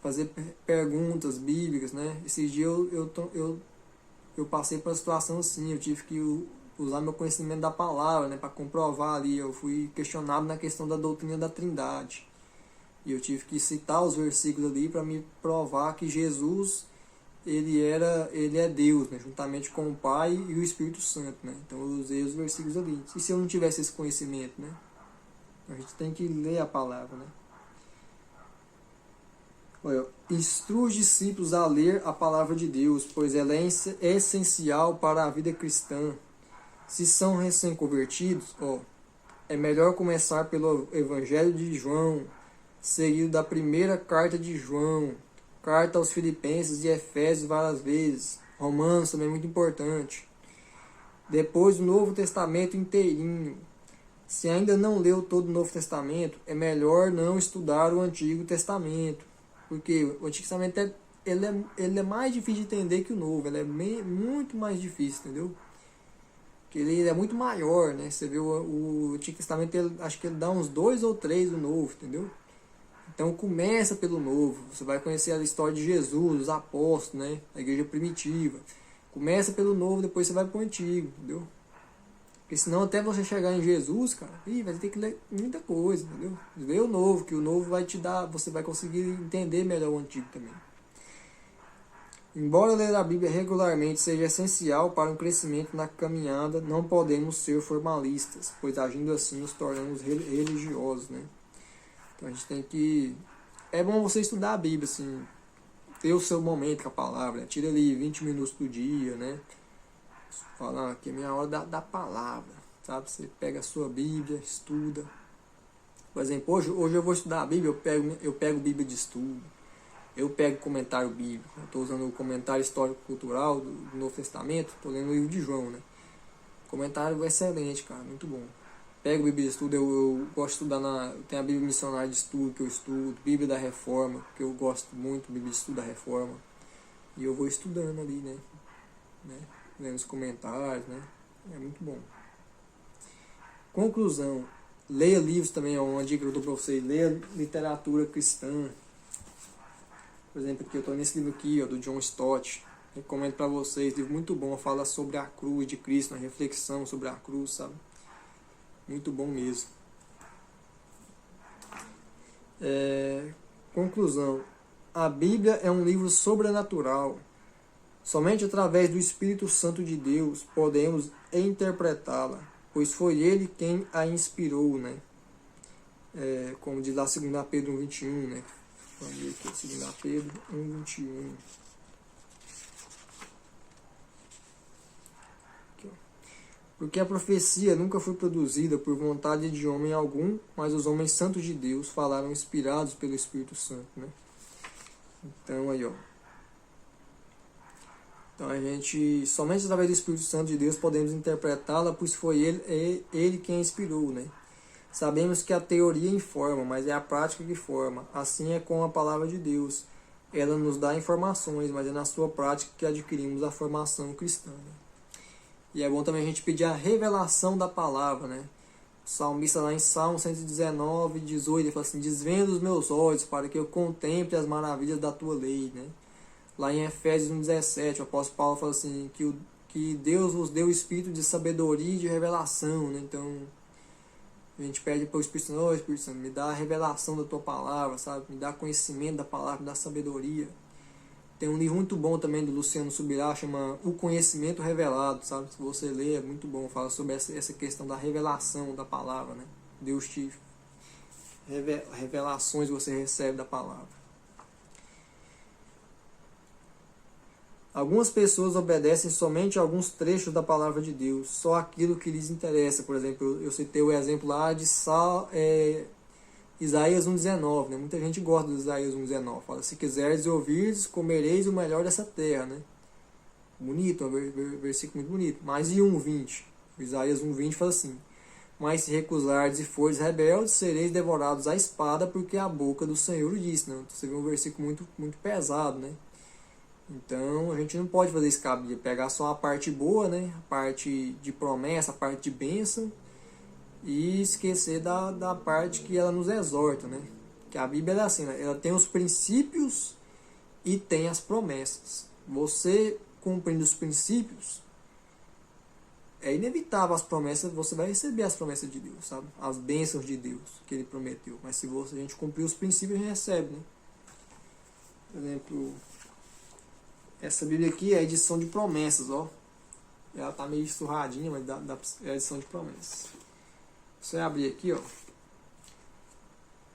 fazer perguntas bíblicas, né? Esses dias eu passei por uma situação assim, eu tive que usar meu conhecimento da palavra, né, para comprovar ali. Eu fui questionado na questão da doutrina da Trindade. E eu tive que citar os versículos ali para me provar que Jesus, ele é Deus, né, juntamente com o Pai e o Espírito Santo, né? Então eu usei os versículos ali. E se eu não tivesse esse conhecimento, né? A gente tem que ler a palavra, né? Olha, instrua os discípulos a ler a palavra de Deus, pois ela é essencial para a vida cristã. Se são recém-convertidos, é melhor começar pelo Evangelho de João, seguido da primeira carta de João, carta aos Filipenses e Efésios várias vezes, Romanos também é muito importante. Depois o Novo Testamento inteirinho. Se ainda não leu todo o Novo Testamento, é melhor não estudar o Antigo Testamento, porque o Antigo Testamento ele é mais difícil de entender que o Novo, ele é muito mais difícil, entendeu? Porque ele é muito maior, né? Você vê o Antigo Testamento, acho que ele dá uns 2 ou 3 do Novo, entendeu? Então começa pelo Novo, você vai conhecer a história de Jesus, os apóstolos, né? A igreja primitiva. Começa pelo Novo, depois você vai para o Antigo, entendeu? Porque senão até você chegar em Jesus, cara, vai ter que ler muita coisa, entendeu? Lê o Novo, que o Novo vai te dar, você vai conseguir entender melhor o Antigo também. Embora ler a Bíblia regularmente seja essencial para um crescimento na caminhada, não podemos ser formalistas, pois agindo assim nos tornamos religiosos, né? Então a gente tem que... É bom você estudar a Bíblia, assim, ter o seu momento com a palavra, né? Tira ali 20 minutos do dia, né? Falar que é minha hora da palavra, sabe? Você pega a sua Bíblia, estuda. Por exemplo, hoje eu vou estudar a Bíblia, eu pego Bíblia de estudo, eu pego comentário bíblico. Eu estou usando o comentário histórico-cultural do Novo Testamento, estou lendo o livro de João, né? Comentário excelente, cara, muito bom. Pego Bíblia de estudo, eu gosto de estudar tem a Bíblia Missionária de Estudo que eu estudo, Bíblia da Reforma, que eu gosto muito, Bíblia de Estudo da Reforma. E eu vou estudando ali, né? Lendo os comentários, né? É muito bom. Conclusão. Leia livros também, é uma dica que eu dou para vocês. Leia literatura cristã. Por exemplo, aqui eu estou nesse livro aqui, do John Stott. Recomendo para vocês, livro muito bom. Fala sobre a cruz de Cristo, uma reflexão sobre a cruz, sabe? Muito bom mesmo. Conclusão. A Bíblia é um livro sobrenatural. Somente através do Espírito Santo de Deus podemos interpretá-la, pois foi Ele quem a inspirou, né? Como diz lá 2 Pedro 1,21, né? Vamos ver aqui, 2 Pedro 1,21. Porque a profecia nunca foi produzida por vontade de homem algum, mas os homens santos de Deus falaram inspirados pelo Espírito Santo, né? Então, aí, ó. Então, a gente, somente através do Espírito Santo de Deus, podemos interpretá-la, pois foi ele quem a inspirou, né? Sabemos que a teoria informa, mas é a prática que forma. Assim é com a palavra de Deus. Ela nos dá informações, mas é na sua prática que adquirimos a formação cristã, né? E é bom também a gente pedir a revelação da palavra, né? O salmista lá em Salmo 119, 18, ele fala assim: desvenda os meus olhos para que eu contemple as maravilhas da tua lei, né? Lá em Efésios 1,17, o apóstolo Paulo fala assim, que Deus vos deu o espírito de sabedoria e de revelação, né? Então, a gente pede para o Espírito Santo: oh, Espírito Santo, me dá a revelação da tua palavra, sabe? Me dá conhecimento da palavra, me dá sabedoria. Tem um livro muito bom também do Luciano Subirá, chama O Conhecimento Revelado, sabe? Se você ler, é muito bom. Fala sobre essa questão da revelação da palavra, né? Deus te... revelações você recebe da palavra. Algumas pessoas obedecem somente a alguns trechos da palavra de Deus, só aquilo que lhes interessa. Por exemplo, eu citei o exemplo lá de Isaías 1,19, né? Muita gente gosta de Isaías 1,19. Fala: se quiseres ouvires, comereis o melhor dessa terra, né? Bonito, um versículo muito bonito. Mas e 1,20? Isaías 1,20 fala assim: mas se recusardes e fores rebeldes, sereis devorados à espada, porque a boca do Senhor o disse, né? Então, você vê um versículo muito, muito pesado, né? Então a gente não pode fazer isso, cabe pegar só a parte boa, né? A parte de promessa, a parte de bênção, e esquecer da parte que ela nos exorta, né? Que a Bíblia é assim, né? Ela tem os princípios e tem as promessas. Você cumprindo os princípios, é inevitável as promessas, você vai receber as promessas de Deus, sabe? As bênçãos de Deus que Ele prometeu. Mas se a gente cumprir os princípios, a gente recebe, né? Por exemplo, essa Bíblia aqui é a edição de promessas, ó. Ela tá meio surradinha, mas é a edição de promessas. Você abrir aqui, ó.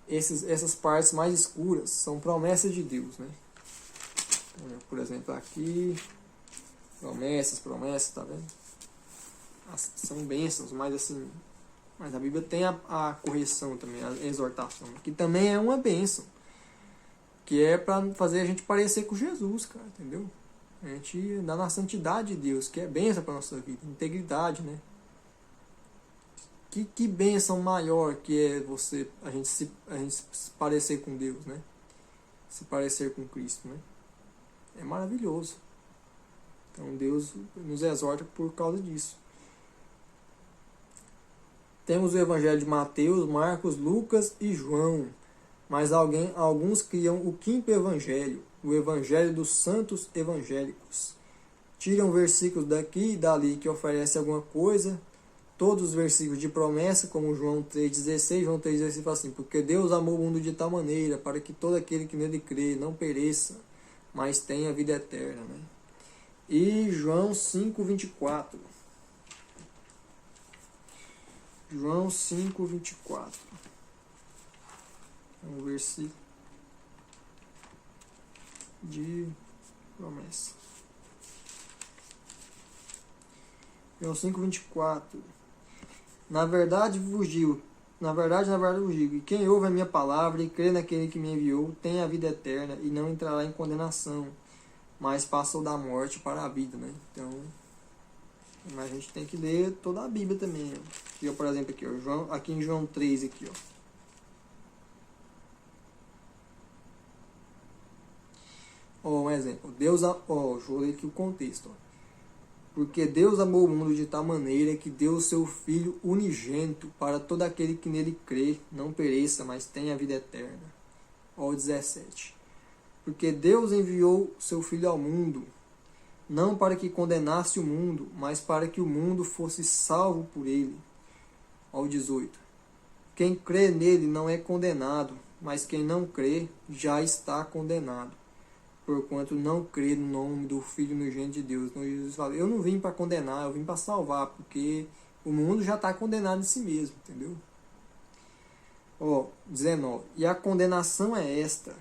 Essas partes mais escuras são promessas de Deus, né? Por exemplo, aqui, promessas, tá vendo? São bênçãos, mas assim, mas a Bíblia tem a correção também, a exortação, que também é uma bênção, que é para fazer a gente parecer com Jesus, cara, entendeu? A gente andar na santidade de Deus, que é bênção para nossa vida, integridade, né? Que bênção maior que é a gente se parecer com Deus, né? Se parecer com Cristo, né? É maravilhoso. Então Deus nos exorta por causa disso. Temos o Evangelho de Mateus, Marcos, Lucas e João. Mas alguns criam o quinto Evangelho, o Evangelho dos Santos Evangélicos. Tiram versículos daqui e dali que oferecem alguma coisa. Todos os versículos de promessa, como João 3,16, João 3,16 fala assim: porque Deus amou o mundo de tal maneira, para que todo aquele que nele crê não pereça, mas tenha vida eterna, né? E João 5,24. João 5,24. É um versículo de promessa. João 5,24. Na verdade vos digo, e quem ouve a minha palavra e crê naquele que me enviou, tem a vida eterna e não entrará em condenação, mas passou da morte para a vida, né? Então, mas a gente tem que ler toda a Bíblia também, ó. Aqui, ó, por exemplo, aqui, ó, aqui em João 3, aqui, ó. Um exemplo, deixa eu ler aqui o contexto, ó. Porque Deus amou o mundo de tal maneira que deu o seu Filho unigênito para todo aquele que nele crê, não pereça, mas tenha a vida eterna. Ó 17. Porque Deus enviou seu Filho ao mundo, não para que condenasse o mundo, mas para que o mundo fosse salvo por ele. Ó 18. Quem crê nele não é condenado, mas quem não crê já está condenado, porquanto não crê no nome do Filho unigênito de Deus. Então Jesus fala, eu não vim para condenar, eu vim para salvar, porque o mundo já está condenado em si mesmo, entendeu? 19. E a condenação é esta,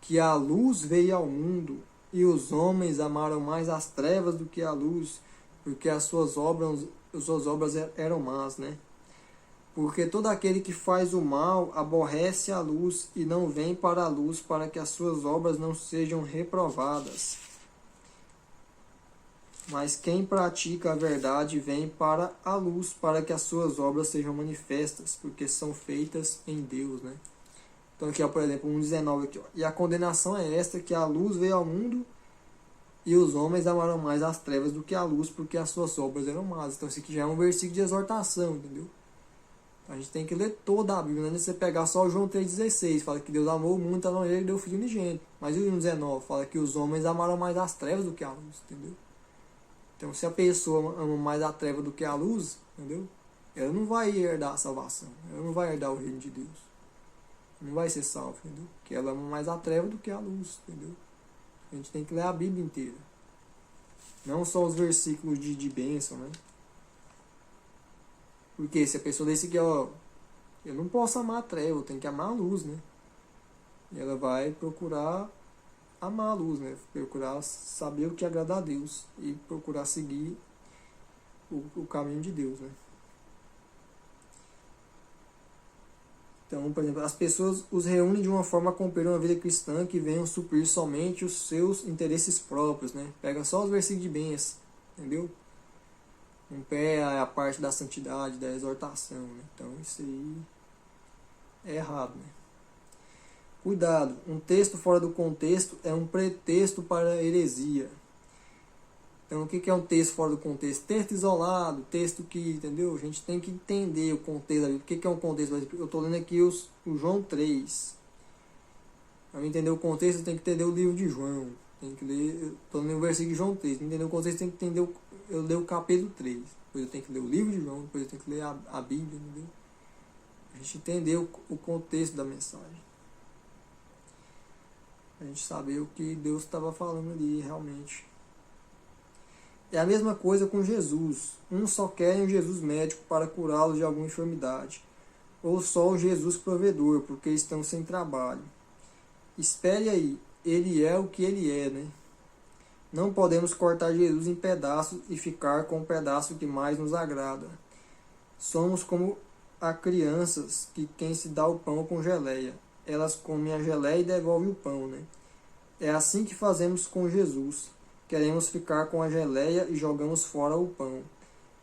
que a luz veio ao mundo, e os homens amaram mais as trevas do que a luz, porque as suas obras eram más, né? Porque todo aquele que faz o mal aborrece a luz e não vem para a luz, para que as suas obras não sejam reprovadas. Mas quem pratica a verdade vem para a luz, para que as suas obras sejam manifestas, porque são feitas em Deus, né? Então aqui, por exemplo, 1,19 aqui, e a condenação é esta, que a luz veio ao mundo, e os homens amaram mais as trevas do que a luz, porque as suas obras eram más. Então esse aqui já é um versículo de exortação, entendeu? A gente tem que ler toda a Bíblia, não é você pegar só o João 3,16, fala que Deus amou o mundo, então ele deu o Filho unigênito. Mas o 1,19 fala que os homens amaram mais as trevas do que a luz, entendeu? Então se a pessoa ama mais a treva do que a luz, entendeu? Ela não vai herdar a salvação, ela não vai herdar o reino de Deus. Não vai ser salvo, entendeu? Porque ela ama mais a treva do que a luz, entendeu? A gente tem que ler a Bíblia inteira. Não só os versículos de bênção, né? Porque se a pessoa ler isso aqui, ó, eu não posso amar a treva, eu tenho que amar a luz, né? E ela vai procurar amar a luz, né? Procurar saber o que agrada a Deus e procurar seguir o caminho de Deus, né? Então, por exemplo, as pessoas os reúnem de uma forma a cumprir uma vida cristã que venham suprir somente os seus interesses próprios, né? Pega só os versículos de bênção, entendeu? Um pé é a parte da santidade, da exortação, né? Então isso aí é errado, né? Cuidado, um texto fora do contexto é um pretexto para a heresia. Então o que é um texto fora do contexto? Texto isolado, texto que, entendeu? A gente tem que entender o contexto da Bíblia. O que é um contexto? Eu estou lendo aqui o João 3. Para entender o contexto, eu tenho que entender o livro de João. Tem que ler, estou lendo o versículo de João 3. Para entender o contexto, tem que entender eu leio o capítulo 3. Depois eu tenho que ler o livro de João, depois eu tenho que ler a Bíblia, entendeu? A gente entender o contexto da mensagem. A gente saber o que Deus estava falando ali realmente. É a mesma coisa com Jesus. Uns só querem um Jesus médico para curá-los de alguma enfermidade, ou só o Jesus provedor, porque estão sem trabalho. Espere aí, ele é o que ele é, né? Não podemos cortar Jesus em pedaços e ficar com o pedaço que mais nos agrada. Somos como a crianças que quem se dá o pão com geleia. Elas comem a geleia e devolvem o pão, né? É assim que fazemos com Jesus. Queremos ficar com a geleia e jogamos fora o pão.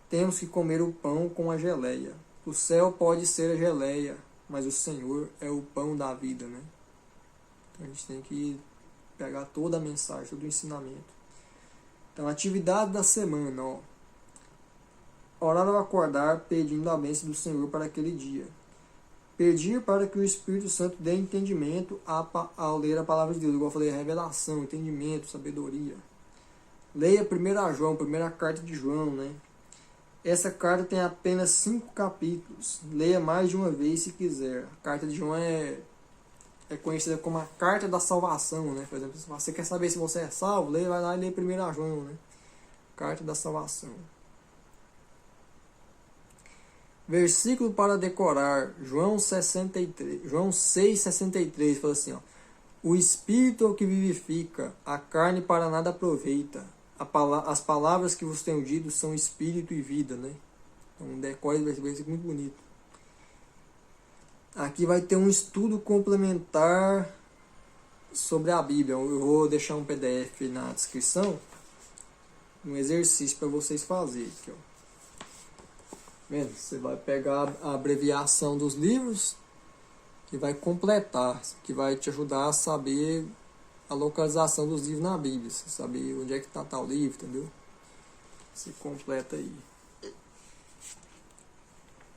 Temos que comer o pão com a geleia. O céu pode ser a geleia, mas o Senhor é o pão da vida, né? Então a gente tem que pegar toda a mensagem, todo o ensinamento. Então, atividade da semana, ó. Orar ao acordar, pedindo a bênção do Senhor para aquele dia. Pedir para que o Espírito Santo dê entendimento ao ler a palavra de Deus. Igual eu falei, revelação, entendimento, sabedoria. Leia 1 João, primeira carta de João, né? Essa carta tem apenas 5 capítulos. Leia mais de uma vez se quiser. A carta de João é conhecida como a carta da salvação, né? Por exemplo, se você quer saber se você é salvo, vai lá e lê 1 João, né? Carta da salvação. Versículo para decorar, João 6,63, fala assim, ó. O Espírito é o que vivifica, a carne para nada aproveita. As palavras que vos tenho dito são Espírito e vida, né? Então, decore esse versículo muito bonito. Aqui vai ter um estudo complementar sobre a Bíblia. Eu vou deixar um PDF na descrição, um exercício para vocês fazerem. Aqui, ó. Vendo? Você vai pegar a abreviação dos livros e vai completar, que vai te ajudar a saber a localização dos livros na Bíblia. Você saber onde é que está tal livro, entendeu? Você completa aí.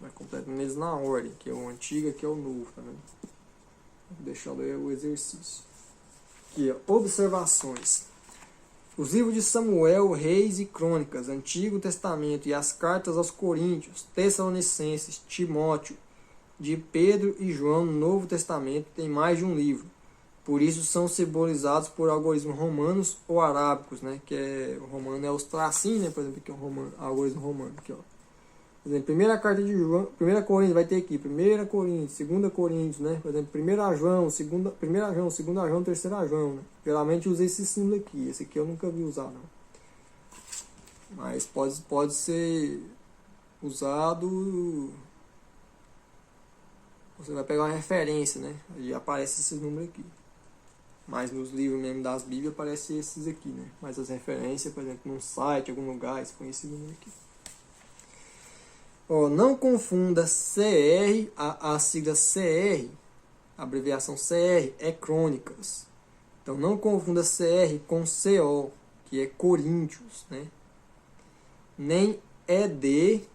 Vai completando eles na ordem, que é o antigo, aqui é o novo, tá vendo? Vou deixar eu ler o exercício. Aqui, ó, observações. Os livros de Samuel, Reis e Crônicas, Antigo Testamento e as cartas aos Coríntios, Tessalonicenses, Timóteo, de Pedro e João no Novo Testamento tem mais de um livro. Por isso são simbolizados por algoritmos romanos ou arábicos, né? Que o romano é os tracinhos, né? Por exemplo, aqui é um algoritmo romano. Aqui, ó. Por exemplo, primeira carta de João, 1 Coríntios, vai ter aqui, 1 Coríntios, 2 Coríntios, né? Por exemplo, 1 João, 2 João, 3 João, né? Geralmente usa esse símbolo aqui. Esse aqui eu nunca vi usar, não. Mas pode ser usado. Você vai pegar uma referência, né? E aparece esses números aqui. Mas nos livros mesmo das Bíblias aparecem esses aqui, né? Mas as referências, por exemplo, num site, em algum lugar, você põe esse número aqui. Ó, não confunda CR, a sigla CR, a abreviação CR é Crônicas. Então não confunda CR com CO, que é Coríntios, né? Nem ED,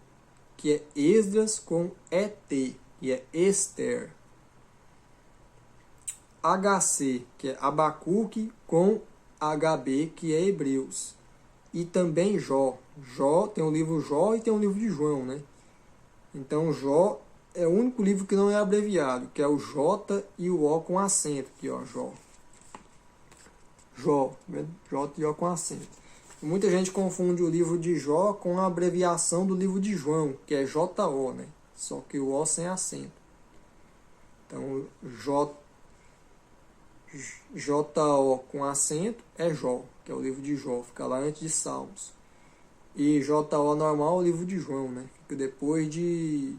que é Esdras, com ET, que é Esther. HC, que é Abacuque, com HB, que é Hebreus. E também Jó. Jó, tem o livro Jó e tem o livro de João, né? Então Jó é o único livro que não é abreviado, que é o J e o O com acento. Aqui, ó, Jó. Jó, J e O com acento. Muita gente confunde o livro de Jó com a abreviação do livro de João, que é JO, né? Só que o O sem acento. Então, JO com acento é Jó, que é o livro de Jó, fica lá antes de Salmos. E JO normal é o livro de João, né? Fica depois de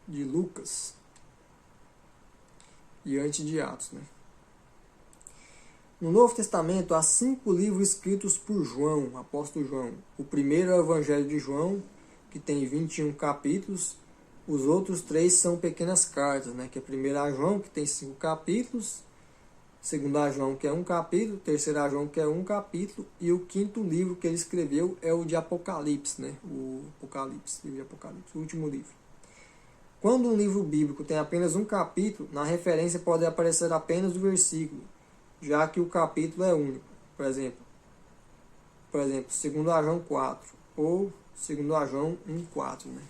Lucas e antes de Atos, né? No Novo Testamento há 5 livros escritos por João, apóstolo João. O primeiro é o Evangelho de João, que tem 21 capítulos. Os outros 3 são pequenas cartas, né? Que é 1 João, que tem 5 capítulos. 2 João, que é 1 capítulo. 3 João, que é 1 capítulo. E o 5º livro que ele escreveu é o de Apocalipse, né? O Apocalipse, livro de Apocalipse, o último livro. Quando um livro bíblico tem apenas um capítulo, na referência pode aparecer apenas o versículo, já que o capítulo é único. Por exemplo, 2 João 4 ou 2 João 1,4, né?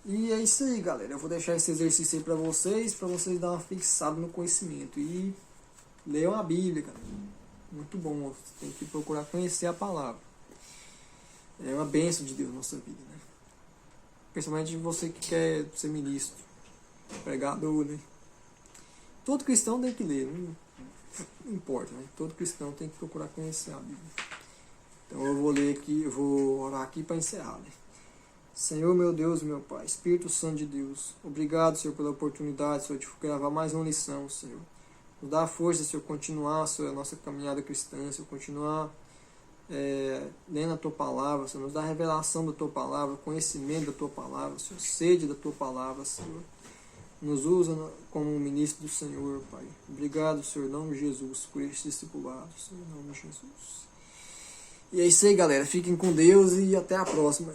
E é isso aí, galera. Eu vou deixar esse exercício aí para vocês dar uma fixada no conhecimento. E leiam a Bíblia, cara. Muito bom. Você tem que procurar conhecer a palavra. É uma bênção de Deus na nossa vida, né? Principalmente você que quer ser ministro, pregador, né? Todo cristão tem que ler, não importa, né? Todo cristão tem que procurar conhecer a Bíblia. Então eu vou ler aqui, eu vou orar aqui para encerrar, né? Senhor, meu Deus, meu Pai, Espírito Santo de Deus, obrigado, Senhor, pela oportunidade, Senhor, de gravar mais uma lição, Senhor. Nos dá força, Senhor, continuar, Senhor, a nossa caminhada cristã, Senhor, continuar lendo a Tua Palavra, Senhor, nos dá revelação da Tua Palavra, conhecimento da Tua Palavra, Senhor, sede da Tua Palavra, Senhor. Nos usa como ministro do Senhor, Pai. Obrigado, Senhor, em nome de Jesus, por este discipulado, Senhor, em nome de Jesus. E é isso aí, galera. Fiquem com Deus e até a próxima.